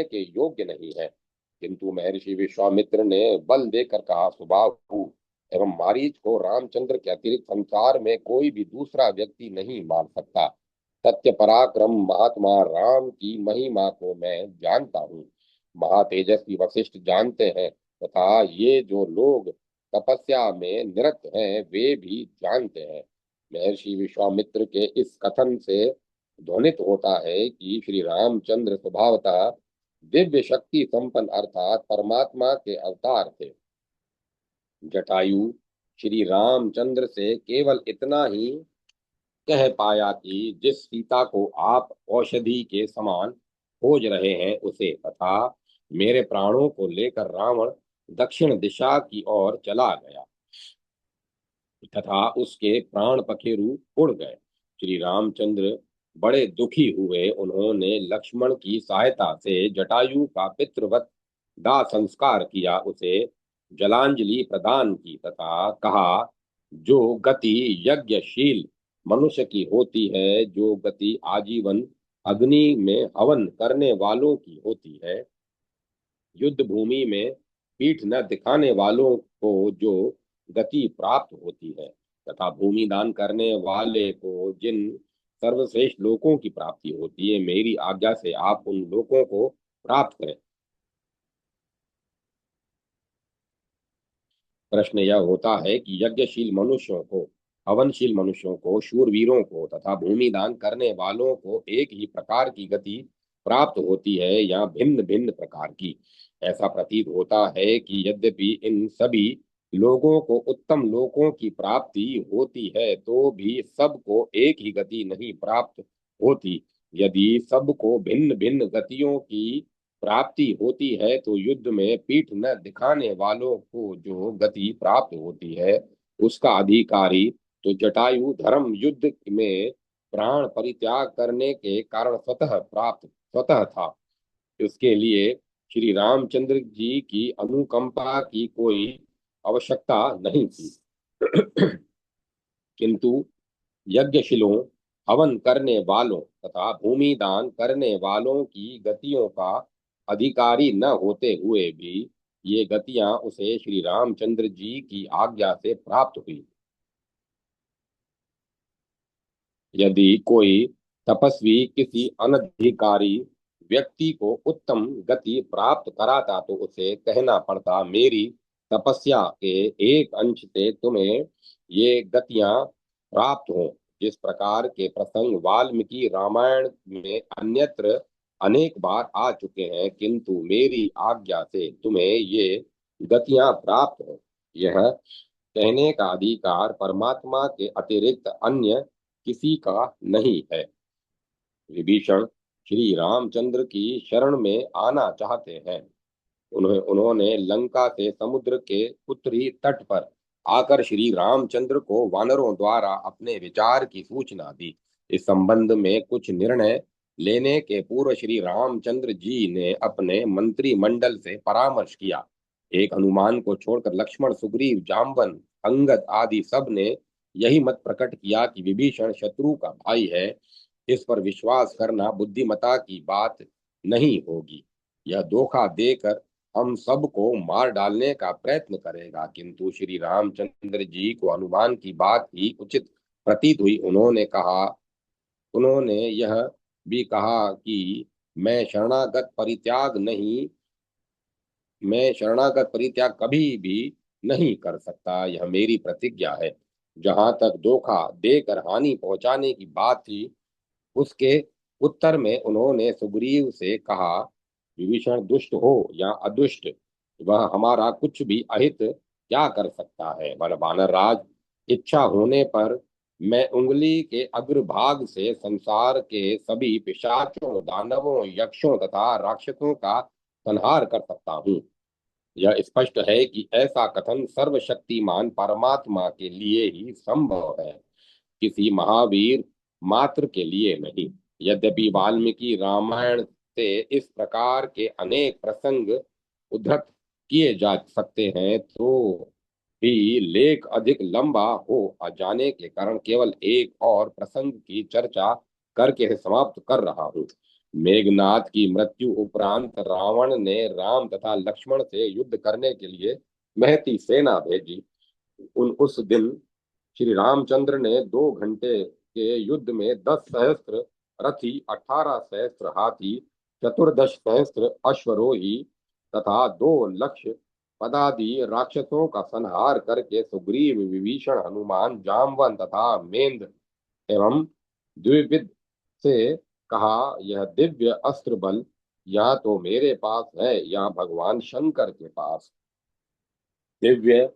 के योग्य नहीं है। किंतु महर्षि विश्वामित्र ने बल देकर कहा, सुबाहु एवं मारीच को रामचंद्र के अतिरिक्त संसार में कोई भी दूसरा व्यक्ति नहीं मान सकता। सत्य पराक्रम महात्मा राम की महिमा को मैं जानता हूँ। महातेजस्वी वशिष्ठ जानते हैं, तथा ये जो लोग तपस्या में निरत हैं वे भी जानते हैं। महर्षि विश्वामित्र के इस कथन से ध्वनित होता है कि श्री रामचंद्र स्वभावतः दिव्य शक्ति संपन्न अर्थात परमात्मा के अवतार थे। जटायु श्री रामचंद्र से केवल इतना ही कह पाया कि जिस सीता को आप औषधि के समान खोज रहे हैं उसे, तथा मेरे प्राणों को लेकर रावण दक्षिण दिशा की ओर चला गया तथा उसके प्राण पखेरु उड़ गए। श्री रामचंद्र बड़े दुखी हुए। उन्होंने लक्ष्मण की सहायता से जटायु का पितृवत दाह संस्कार किया, उसे जलांजलि प्रदान की तथा कहा, जो गति यज्ञशील मनुष्य की होती है, जो गति आजीवन अग्नि में हवन करने वालों की होती है, युद्ध भूमि में पीठ न दिखाने वालों को जो गति प्राप्त होती है, तथा भूमि दान करने वाले को जिन सर्वश्रेष्ठ लोकों की प्राप्ति होती है, मेरी आज्ञा से आप उन लोकों को प्राप्त करें। प्रश्न यह होता है कि यज्ञशील मनुष्यों को, हवनशील मनुष्यों को, शूरवीरों को तथा भूमि दान करने वालों को एक ही प्रकार की गति प्राप्त होती है या भिन्न भिन्न प्रकार की। ऐसा प्रतीत होता है कि यद्यपि इन सभी लोगों को उत्तम लोकों की प्राप्ति होती है, तो भी सबको एक ही गति नहीं प्राप्त होती। यदि सबको भिन्न भिन्न गतियों की प्राप्ति होती है, तो युद्ध में पीठ न दिखाने वालों को जो गति प्राप्त होती है उसका अधिकारी तो जटायु धर्म युद्ध में प्राण परित्याग करने के कारण स्वतः था। इसके लिए श्री रामचंद्र जी की अनुकंपा की कोई आवश्यकता नहीं थी। किंतु यज्ञशिलों, हवन करने वालों तथा भूमि दान करने वालों की गतियों का अधिकारी न होते हुए भी ये गतियां उसे श्री रामचंद्र जी की आज्ञा से प्राप्त हुई। यदि कोई तपस्वी किसी अनधिकारी व्यक्ति को उत्तम गति प्राप्त कराता, तो उसे कहना पड़ता, मेरी तपस्या के एक अंश से तुम्हें ये गतियां प्राप्त हों। जिस प्रकार के प्रसंग वाल्मीकि रामायण में अन्यत्र अनेक बार आ चुके हैं, किंतु मेरी आज्ञा से तुम्हें ये गतियां प्राप्त हो, यह कहने का अधिकार परमात्मा के अतिरिक्त अन्य किसी का नहीं है। विभीषण श्री रामचंद्र की शरण में आना चाहते हैं। उन्होंने लंका से समुद्र के उत्तरी तट पर आकर श्री रामचंद्र को वानरों द्वारा अपने विचार की सूचना दी। इस संबंध में कुछ निर्णय लेने के पूर्व श्री रामचंद्र जी ने अपने मंत्रिमंडल से परामर्श किया। एक हनुमान को छोड़कर लक्ष्मण, सुग्रीव, जाम्बन, अंगद आदि सब ने यही मत प्रकट किया कि विभीषण शत्रु का भाई है। इस पर विश्वास करना बुद्धिमता की बात नहीं होगी। यह धोखा देकर हम सबको मार डालने का प्रयत्न करेगा। किंतु श्री रामचंद्र जी को हनुमान की बात ही उचित प्रतीत हुई। उन्होंने यह भी कहा कि मैं शरणागत परित्याग कभी भी नहीं कर सकता, यह मेरी प्रतिज्ञा है। जहां तक धोखा देकर हानि पहुंचाने की बात थी, उसके उत्तर में उन्होंने सुग्रीव से कहा, विभीषण दुष्ट हो या अदुष्ट, वह हमारा कुछ भी अहित क्या कर सकता है। वानर राज, इच्छा होने पर मैं उंगली के अग्रभाग से संसार के सभी पिशाचों, दानवों, यक्षों तथा राक्षसों का संहार कर सकता हूँ। यह स्पष्ट है कि ऐसा कथन सर्वशक्तिमान परमात्मा के लिए ही संभव है, किसी महावीर मात्र के लिए नहीं। यद्यपि वाल्मीकि रामायण से इस प्रकार के अनेक प्रसंग उद्धृत किए जा सकते हैं तो भी लेख अधिक लंबा हो जाने के कारण केवल एक और प्रसंग की चर्चा करके इसे समाप्त कर रहा हूँ। मेघनाथ की मृत्यु उपरांत रावण ने राम तथा लक्ष्मण से युद्ध करने के लिए महती सेना भेजी। उस दिन श्री रामचंद्र ने 2 घंटे के युद्ध में 10 सहस्त्र रथी, 18 सहस्त्र हाथी, 14 सहस्त्र अश्वरोही तथा 2 लक्ष पदादि राक्षसों का संहार करके सुग्रीव, विभीषण, हनुमान, जामवन तथा मेंद्र एवं द्विविद से कहा, यह दिव्य अस्त्र बल या तो मेरे पास है या भगवान शंकर के पास। दिव्य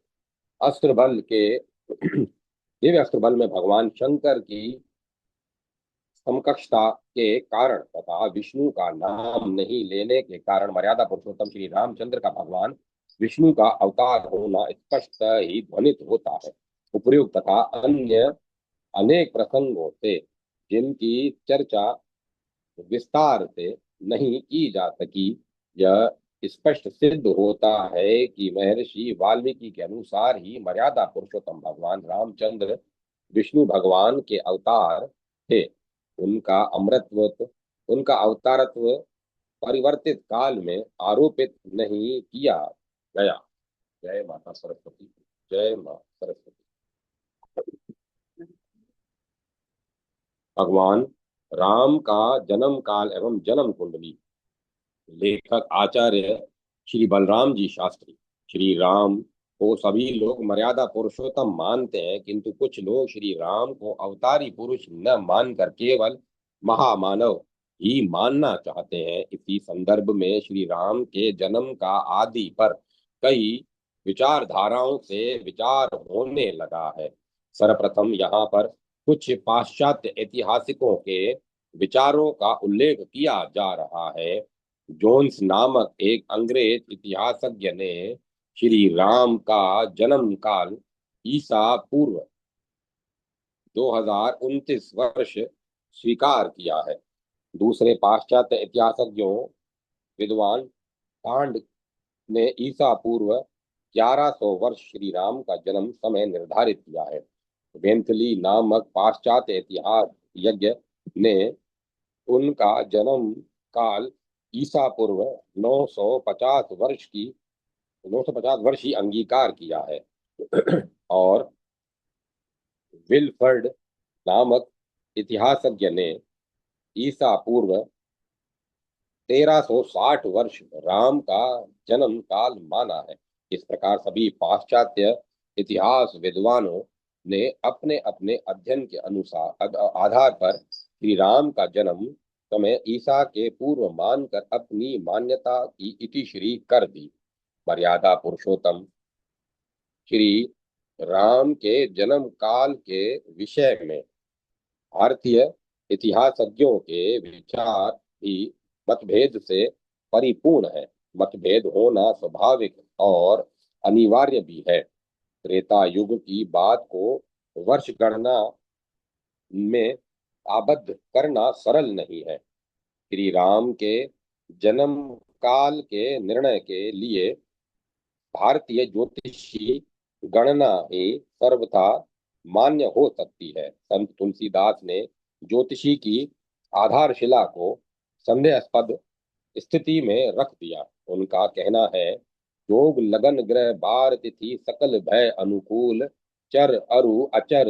अस्त्र बल के दिव्य अस्त्र बल में भगवान शंकर की समकक्षता के कारण तथा विष्णु का नाम नहीं लेने के कारण मर्यादा पुरुषोत्तम श्री रामचंद्र का भगवान विष्णु का अवतार होना स्पष्ट ही ध्वनित होता है। उपर्युक्त तथा अन्य अनेक प्रसंगों से जिनकी चर्चा विस्तार से नहीं की जा सकी, यह स्पष्ट सिद्ध होता है कि महर्षि वाल्मीकि के अनुसार ही मर्यादा पुरुषोत्तम भगवान रामचंद्र विष्णु भगवान के अवतार थे। उनका अमृतत्व, उनका अवतारत्व परिवर्तित काल में आरोपित नहीं किया गया। जय माता सरस्वती। जय माता सरस्वती। भगवान राम का जन्म काल एवं जन्म कुंडली। लेखक आचार्य श्री बलराम जी शास्त्री। श्री राम को सभी लोग मर्यादा पुरुषोत्तम मानते हैं, किंतु कुछ लोग श्री राम को अवतारी पुरुष न मानकर केवल महामानव ही मानना चाहते हैं। इसी संदर्भ में श्री राम के जन्म का आदि पर कई विचारधाराओं से विचार होने लगा है। सर्वप्रथम यहाँ पर कुछ पाश्चात्य ऐतिहासिकों के विचारों का उल्लेख किया जा रहा है। जोन्स नामक एक अंग्रेज इतिहासज्ञ ने श्री राम का जन्म काल ईसा पूर्व 2029 वर्ष स्वीकार किया है। दूसरे पाश्चात्य इतिहासज्ञों विद्वान कांड ने ईसा पूर्व 1100 वर्ष श्री राम का जन्म समय निर्धारित किया है। वेंथली नामक पाश्चात्य इतिहास यज्ञ ने उनका जन्म काल ईसा पूर्व 950 वर्ष ही अंगीकार किया है। और विल्फर्ड नामक इतिहासज्ञ ने ईसा पूर्व 1360 वर्ष राम का जन्म काल माना है। इस प्रकार सभी पाश्चात्य इतिहास विद्वानों ने अपने अपने अध्ययन के अनुसार आधार पर श्री राम का जन्म समय ईसा के पूर्व मानकर अपनी मान्यता की इतिश्री कर दी। मर्यादा पुरुषोत्तम श्री राम के जन्म काल के विषय में भारतीय इतिहासज्ञों के विचार भी मतभेद से परिपूर्ण है। मतभेद होना स्वाभाविक और अनिवार्य भी है। त्रेता युग की बात को वर्ष गणना में आबद्ध करना सरल नहीं है। श्री राम के जन्म काल के निर्णय के लिए भारतीय ज्योतिषी गणना ही सर्वथा मान्य हो सकती है। संत तुलसीदास ने ज्योतिषी की आधारशिला को संदेहास्पद स्थिति में रख दिया। उनका कहना है, योग लगन ग्रह बार तिथि सकल भय अनुकूल, चर अरु अचर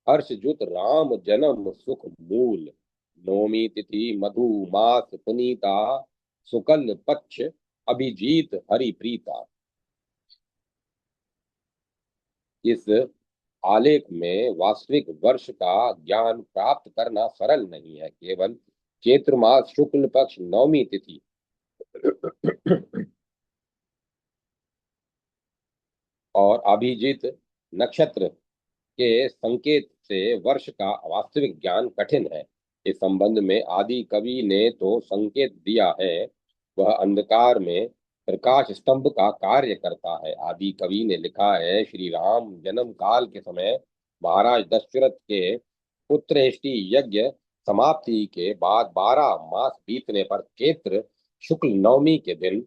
हर्ष जुत राम जन्म सुख मूल, नौमी तिथि मधु मास पुनीता, सुकल पक्ष अभिजीत हरि प्रीता। इस आलेख में वास्तविक वर्ष का ज्ञान प्राप्त करना सरल नहीं है। केवल चैत्र मास शुक्ल पक्ष नवमी तिथि और अभिजीत नक्षत्र के संकेत से वर्ष का वास्तविक ज्ञान कठिन है। इस संबंध में आदि कवि ने तो संकेत दिया है, वह अंधकार में प्रकाश स्तंभ का कार्य करता है। आदि कवि ने लिखा है, श्री राम जन्म काल के समय महाराज दशरथ के पुत्रेष्टि यज्ञ समाप्ति के बाद 12 मास बीतने पर चैत्र शुक्ल नवमी के दिन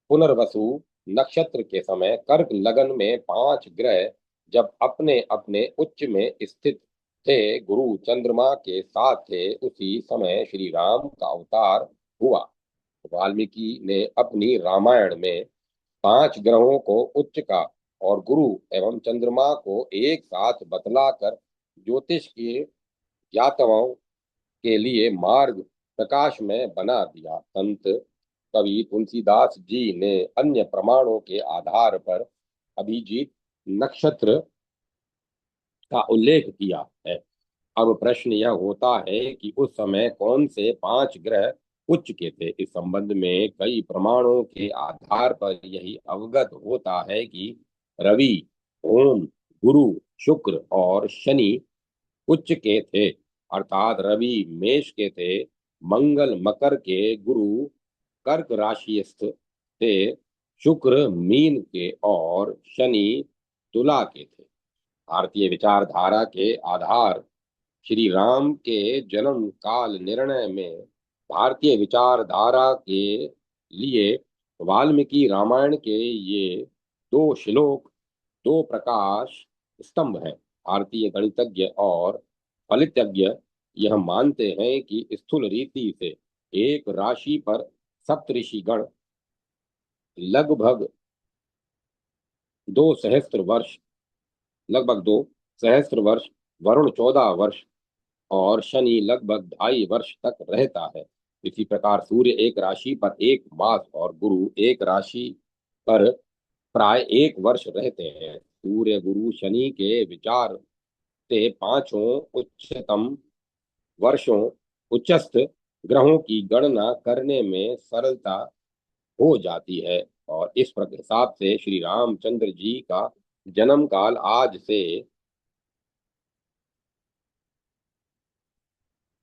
पुनर्वसु नक्षत्र के समय कर्क लगन में 5 ग्रह जब अपने अपने उच्च में स्थित थे, गुरु चंद्रमा के साथ थे, उसी समय श्री राम का अवतार हुआ। वाल्मीकि ने अपनी रामायण में 5 ग्रहों को उच्च का और गुरु एवं चंद्रमा को एक साथ बतलाकर ज्योतिष के ज्ञाताओं के लिए मार्ग प्रकाश में बना दिया। संत कवि तुलसीदास जी ने अन्य प्रमाणों के आधार पर अभिजीत नक्षत्र का उल्लेख किया है। अब प्रश्न यह होता है कि उस समय कौन से 5 ग्रह उच्च के थे। इस संबंध में कई प्रमाणों के आधार पर यही अवगत होता है कि रवि, ओम, गुरु, शुक्र और शनि उच्च के थे, अर्थात रवि मेष के थे, मंगल मकर के, गुरु कर्क राशिस्थ थे, शुक्र मीन के और शनि तुला के थे। भारतीय विचारधारा के आधार श्री राम के जन्म काल निर्णय में भारतीय विचारधारा के लिए वाल्मीकि रामायण के ये 2 श्लोक 2 प्रकाश स्तंभ हैं। भारतीय गणितज्ञ और फलितज्ञ यह मानते हैं कि स्थूल रीति से एक राशि पर सप्तऋषि गण लगभग 2 सहस्त्र वर्ष लगभग 2 सहस्त्र वर्ष, वरुण 14 वर्ष और शनि लगभग 2.5 वर्ष तक रहता है। इसी प्रकार सूर्य एक राशि पर 1 मास और गुरु एक राशि पर प्राय 1 वर्ष रहते हैं। सूर्य गुरु शनि के विचार से पांचों उच्चतम वर्षों उच्चस्थ ग्रहों की गणना करने में सरलता हो जाती है और इस हिसाब से श्री रामचंद्र जी का जन्म काल आज से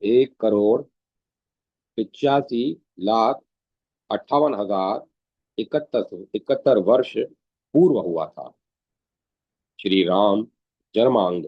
1,85,58,071 वर्ष पूर्व हुआ था। श्री राम जन्मांग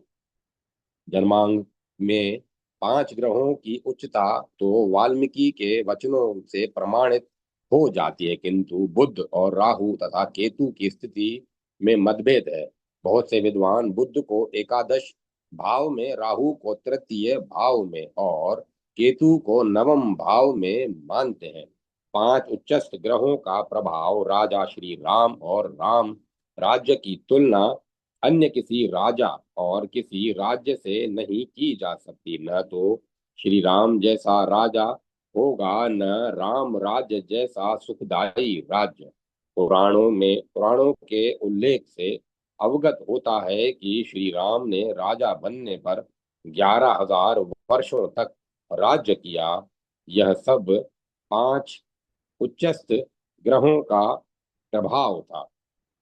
जन्मांग में 5 ग्रहों की उच्चता तो वाल्मीकि के वचनों से प्रमाणित हो जाती है, किंतु बुध और राहु तथा केतु की स्थिति में मतभेद है। बहुत से विद्वान बुध को एकादश भाव में, राहु को तृतीय भाव में और केतु को नवम भाव में मानते हैं। 5 उच्चस्थ ग्रहों का प्रभाव राजा श्री राम और राम राज्य की तुलना अन्य किसी राजा और किसी राज्य से नहीं की जा सकती। न तो श्री राम जैसा राजा होगा, न राम राज्य जैसा सुखदायी राज्य। पुराणों के उल्लेख से अवगत होता है कि श्री राम ने राजा बनने पर 11,000 वर्षों तक राज्य किया। यह सब 5 उच्चस्थ ग्रहों का प्रभाव था।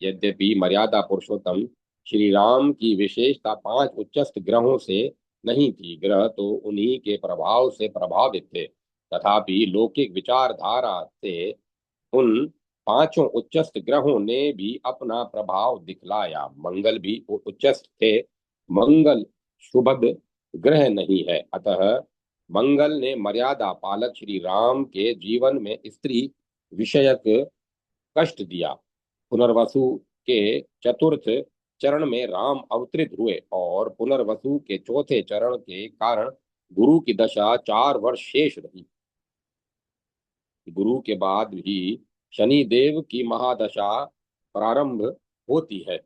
यद्यपि मर्यादा पुरुषोत्तम श्री राम की विशेषता 5 उच्चस्थ ग्रहों से नहीं थी, ग्रह तो उन्हीं के प्रभाव से प्रभावित थे। तथापि लौकिक विचारधारा से उन 5 उच्चस्थ ग्रहों ने भी अपना प्रभाव दिखलाया। मंगल भी उच्चस्थ थे। मंगल शुभद ग्रह नहीं है, अतः मंगल ने मर्यादा पालक श्री राम के जीवन में स्त्री विषयक कष्ट दिया। पुनर्वसु के चतुर्थ चरण में राम अवतरित हुए और पुनर्वसु के चौथे चरण के कारण गुरु की दशा 4 वर्ष शेष रही। गुरु के बाद भी शनि देव की महादशा प्रारंभ होती है,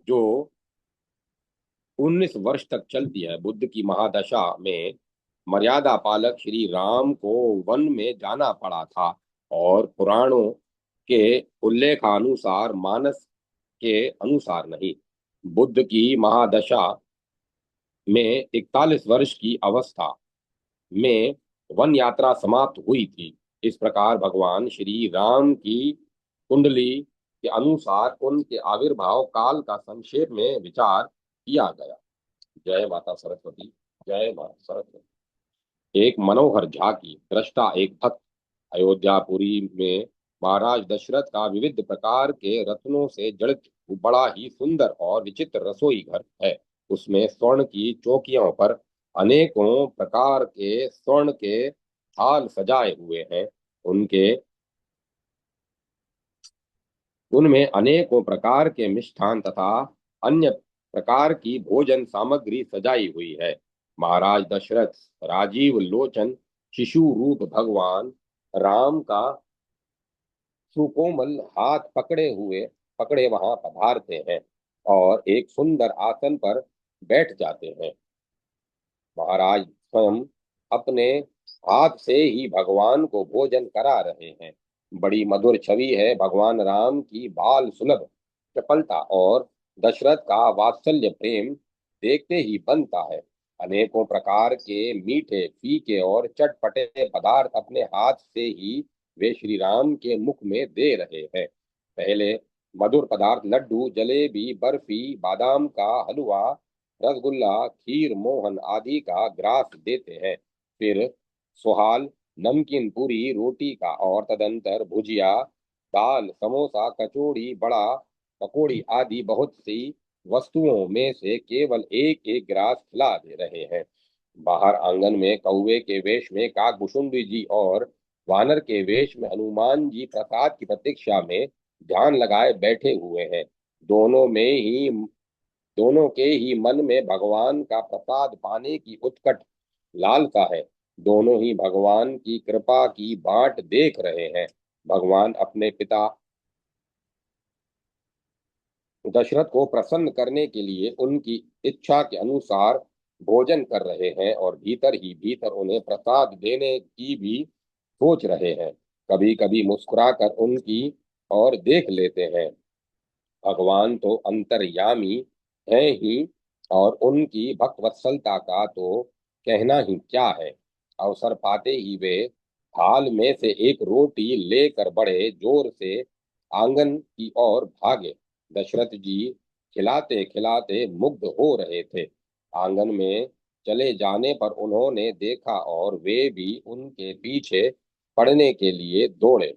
जो 19 वर्ष तक चलती है। बुद्ध की महादशा में मर्यादा पालक श्री राम को वन में जाना पड़ा था और पुराणों के उल्लेखानुसार, मानस के अनुसार नहीं। बुद्ध की महादशा में 41 वर्ष की अवस्था में वन यात्रा समाप्त हुई थी। इस प्रकार भगवान श्री राम की कुंडली के अनुसार उनके आविर्भाव काल का संक्षेप में विचार किया गया। जय माता सरस्वती। जय माता सरस्वती। एक मनोहर झांकी। दृष्टा एक भक्त। अयोध्यापुरी में महाराज दशरथ का विविध प्रकार के रत्नों से जड़ित बड़ा ही सुंदर और विचित्र रसोई घर है। उसमें स्वर्ण की चौकियों पर अनेकों प्रकार के स्वर्ण के थाल सजाए हुए हैं। उनके उनमें अनेकों प्रकार के मिष्ठान तथा अन्य प्रकार की भोजन सामग्री सजाई हुई है। महाराज दशरथ राजीव लोचन शिशु रूप भगवान राम का सुकोमल हाथ पकड़े वहां पधारते हैं और एक सुंदर आसन पर बैठ जाते हैं। महाराज स्वयं अपने हाथ से ही भगवान को भोजन करा रहे हैं। बड़ी मधुर छवि है भगवान राम की बाल सुलभ चपलता और दशरथ का वात्सल्य प्रेम देखते ही बनता है। अनेकों प्रकार के मीठे फीके और चटपटे पदार्थ अपने हाथ से ही वे श्री राम के मुख में दे रहे हैं। पहले मधुर पदार्थ लड्डू जलेबी बर्फी बादाम का हलवा रसगुल्ला खीर मोहन आदि का ग्रास देते हैं। फिर सुहाल नमकीन पूरी रोटी का और तदंतर भुजिया दाल समोसा कचौड़ी बड़ा पकौड़ी आदि बहुत सी वस्तुओं में से केवल एक एक ग्रास खिला दे रहे हैं। बाहर आंगन में कौवे के वेश में काकभूषुंडी जी और वानर के वेश में हनुमान जी प्रसाद की प्रतीक्षा में ध्यान लगाए बैठे हुए हैं। दोनों में ही दोनों के ही मन में भगवान का प्रसाद पाने की उत्कट लालसा है। दोनों ही भगवान की कृपा की बाट देख रहे हैं। भगवान अपने पिता दशरथ को प्रसन्न करने के लिए उनकी इच्छा के अनुसार भोजन कर रहे हैं और भीतर ही भीतर उन्हें प्रसाद देने की भी सोच रहे हैं। कभी कभी मुस्कुराकर उनकी और देख लेते हैं। भगवान तो अंतर्यामी है ही और उनकी भक्तवत्सलता का तो कहना ही क्या है। अवसर पाते ही वे थाल में से एक रोटी लेकर बड़े जोर से आंगन की ओर भागे। दशरथ जी खिलाते खिलाते मुग्ध हो रहे थे। आंगन में चले जाने पर उन्होंने देखा और वे भी उनके पीछे पड़ने के लिए दौड़े।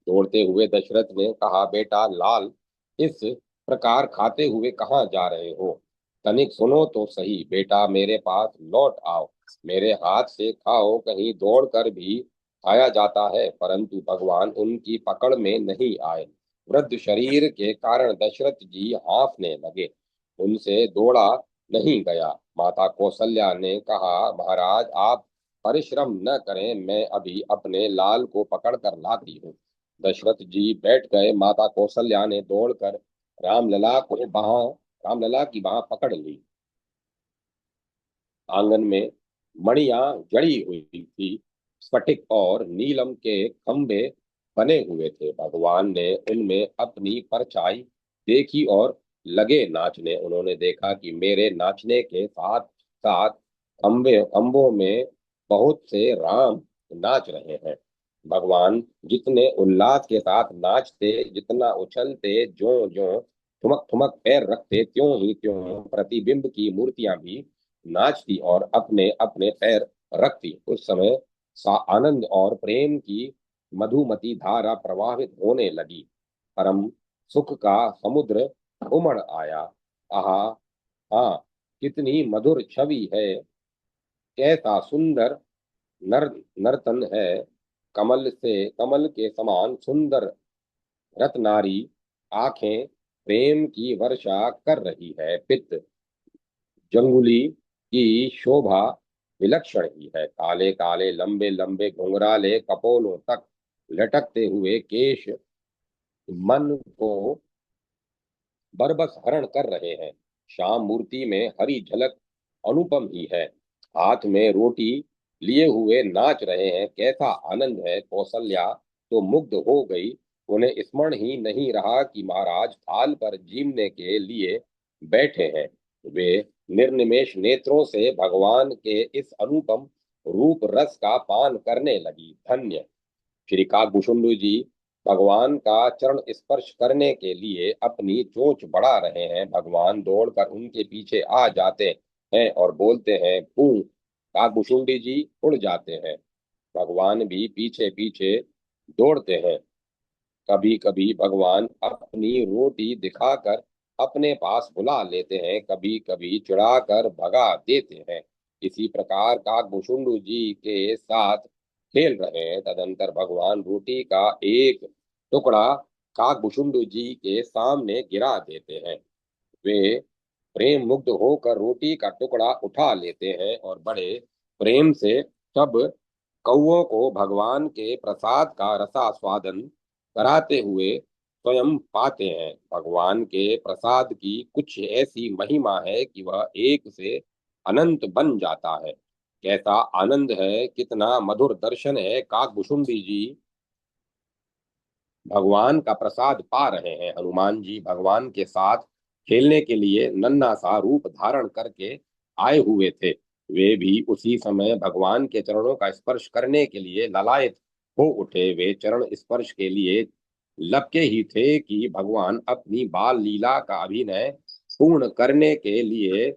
दौड़ते हुए दशरथ ने कहा, बेटा लाल, इस प्रकार खाते हुए कहाँ जा रहे हो? तनिक सुनो तो सही, बेटा मेरे पास लौट आओ, मेरे हाथ से खाओ। कहीं दौड़कर भी खाया जाता है, परंतु भगवान उनकी पकड़ में नहीं आए। वृद्ध शरीर के कारण दशरथ जी हाँफने लगे। उनसे दौड़ा नहीं गया। माता कौशल्या ने कहा, महाराज आप परिश्रम न करें, मैं अभी अपने लाल को पकड़ कर लाती हूँ। दशरथ जी बैठ गए। माता कौशल्या ने दौड़कर रामलला को बाह रामलला की बाह पकड़ ली। आंगन में मणियां जड़ी हुई थी। स्फटिक और नीलम के खंभे बने हुए थे। भगवान ने उनमें अपनी परछाई देखी और लगे नाचने। उन्होंने देखा कि मेरे नाचने के साथ साथ खंभों में बहुत से राम नाच रहे हैं। भगवान जितने उल्लास के साथ नाचते, जितना उछलते, जो जो ठुमक ठुमक पैर रखते, त्यों ही त्यों प्रतिबिंब की मूर्तियां भी नाचती और अपने अपने पैर रखती। उस समय सा आनंद और प्रेम की मधुमती धारा प्रवाहित होने लगी। परम सुख का समुद्र उमड़ आया। आहा, हाँ, कितनी मधुर छवि है, कैसा सुंदर नर नर्तन है। कमल के समान सुंदर रत्नारी आंखें प्रेम की वर्षा कर रही है। पित्त जंगुली की शोभा विलक्षण ही है। काले काले लंबे लंबे घुंघराले कपोलों तक लटकते हुए केश मन को बरबस हरण कर रहे हैं। श्याम मूर्ति में हरी झलक अनुपम ही है। हाथ में रोटी लिए हुए नाच रहे हैं, कैसा आनंद है। कौशल्या तो मुग्ध हो गई। उन्हें स्मरण ही नहीं रहा कि महाराज थाल पर जीमने के लिए बैठे हैं। वे निर्निमेष नेत्रों से भगवान के इस अनुपम रूप रस का पान करने लगी। धन्य श्री काकभूषुंड जी भगवान का चरण स्पर्श करने के लिए अपनी चोंच बढ़ा रहे हैं। भगवान दौड़कर उनके पीछे आ जाते हैं और बोलते हैं, पू। काकभूषुंडी जी उड़ जाते हैं। भगवान भी पीछे पीछे दौड़ते हैं। कभी कभी भगवान अपनी रोटी दिखाकर अपने पास बुला लेते हैं, कभी कभी चिढ़ाकर भगा देते हैं। इसी प्रकार काकभूषुंड जी के साथ खेल रहे हैं। तदंतर भगवान रोटी का एक टुकड़ा काकभूषुंड जी के सामने गिरा देते हैं। वे प्रेम मुग्ध होकर रोटी का टुकड़ा उठा लेते हैं और बड़े प्रेम से सब कौओं को भगवान के प्रसाद का रसास्वादन कराते हुए स्वयं पाते हैं। भगवान के प्रसाद की कुछ ऐसी महिमा है कि वह एक से अनंत बन जाता है। कैसा आनंद है, कितना मधुर दर्शन है। काकभूषुंडी जी भगवान का प्रसाद पा रहे हैं। हनुमान जी भगवान के साथ खेलने के लिए नन्हा सा रूप धारण करके आए हुए थे। वे भी उसी समय भगवान के चरणों का स्पर्श करने के लिए ललायत हो उठे। वे चरण स्पर्श के लिए लपके ही थे कि भगवान अपनी बाल लीला का अभिनय पूर्ण करने के लिए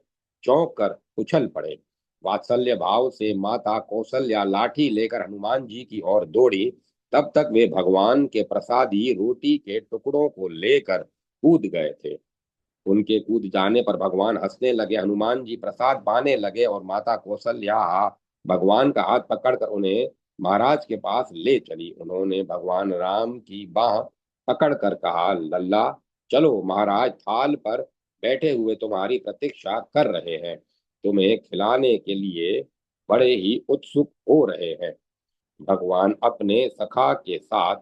चौंक कर उछल पड़े। वात्सल्य भाव से माता कौशल्या लाठी लेकर हनुमान जी की ओर दौड़ी। तब तक वे भगवान के प्रसादी रोटी के टुकड़ों को लेकर कूद गए थे। उनके कूद जाने पर भगवान हंसने लगे। हनुमान जी प्रसाद पाने लगे और माता कौशल्या भगवान का हाथ पकड़कर उन्हें महाराज के पास ले चली। उन्होंने भगवान राम की बाह पकड़कर कहा, लल्ला चलो, महाराज थाल पर बैठे हुए तुम्हारी प्रतीक्षा कर रहे हैं। तुम्हें खिलाने के लिए बड़े ही उत्सुक हो रहे हैं। भगवान अपने सखा के साथ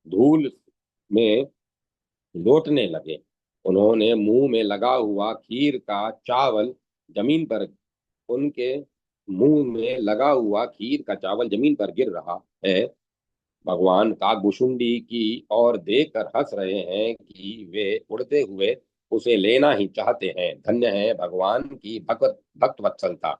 धूल में लौटने लगे। उन्होंने मुंह में लगा हुआ खीर का चावल जमीन पर उनके मुंह में लगा हुआ खीर का चावल जमीन पर गिर रहा है। भगवान काकभूषुंडी की ओर देखकर हंस रहे हैं कि वे उड़ते हुए उसे लेना ही चाहते हैं। धन्य है भगवान की भक्त भक्त वत्सलता।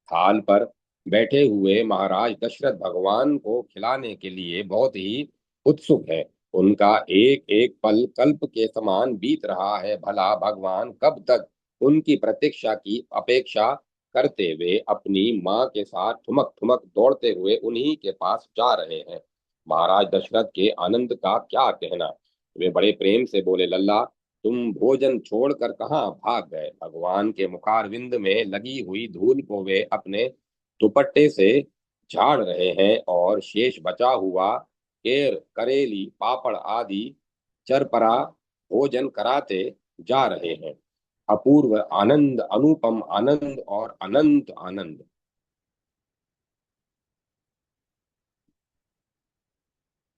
थाल पर बैठे हुए महाराज दशरथ भगवान को खिलाने के लिए बहुत ही उत्सुक है। उनका एक एक पल कल्प के समान बीत रहा है। भला भगवान कब तक उनकी प्रतीक्षा की अपेक्षा करते वे अपनी माँ के साथ ठुमक ठुमक दौड़ते हुए उन्हीं के पास जा रहे हैं। महाराज दशरथ के आनंद का क्या कहना। वे बड़े प्रेम से बोले, लल्ला तुम भोजन छोड़कर कहाँ भाग गए। भगवान के मुखारविंद में लगी हुई धूल को वे अपने दुपट्टे से झाड़ रहे हैं और शेष बचा हुआ केर करेली पापड़ आदि चरपरा भोजन कराते जा रहे हैं। अपूर्व आनंद, अनुपम आनंद और अनंत आनंद।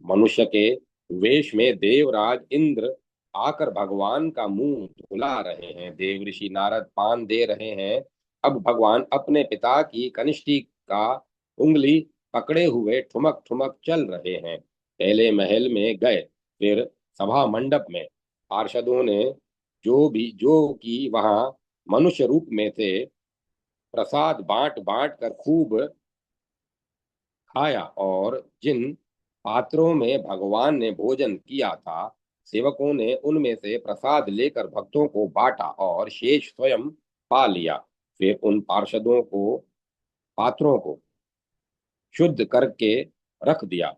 मनुष्य के वेश में देवराज इंद्र आकर भगवान का मुंह धुला रहे हैं। देव ऋषि नारद पान दे रहे हैं। अब भगवान अपने पिता की कनिष्ठी का उंगली पकड़े हुए ठुमक ठुमक चल रहे हैं। पहले महल में गए, फिर सभा मंडप में। पार्षदों ने जो कि वहां मनुष्य रूप में थे, प्रसाद बांट बांट कर खूब खाया और जिन पात्रों में भगवान ने भोजन किया था, सेवकों ने उनमें से प्रसाद लेकर भक्तों को बांटा और शेष स्वयं पा लिया। फिर उन पार्षदों को पात्रों को शुद्ध करके रख दिया।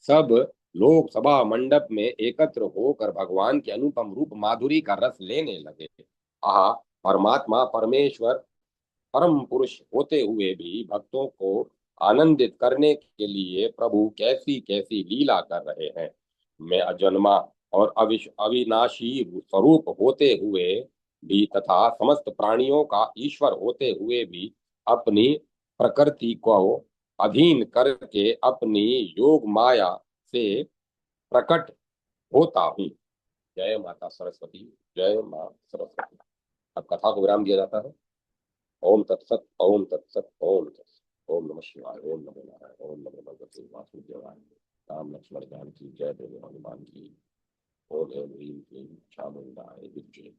सब लोग सभा मंडप में एकत्र होकर भगवान के अनुपम रूप माधुरी का रस लेने लगे। आहा, परमात्मा परमेश्वर परम पुरुष होते हुए भी भक्तों को आनंदित करने के लिए प्रभु कैसी कैसी लीला कर रहे हैं। मैं अजन्मा और अविनाशी स्वरूप होते हुए भी तथा समस्त प्राणियों का ईश्वर होते हुए भी अपनी प्रकृति को अधीन करके अपनी योग माया से प्रकट होता हूँ। जय माता सरस्वती। जय मां सरस्वती। अब कथा को विराम दिया जाता है। ओम तत्सत, ओम तत्सत, ओम तत्सत। ओम नमः शिवाय, ओम नमो नारायण, ओम नमो भगवते वासुदेवाय। राम लक्ष्मण जानकी जय, देव हनुमान की। ओम ऐं ह्रीं क्लीं चामुंडाय विद्महे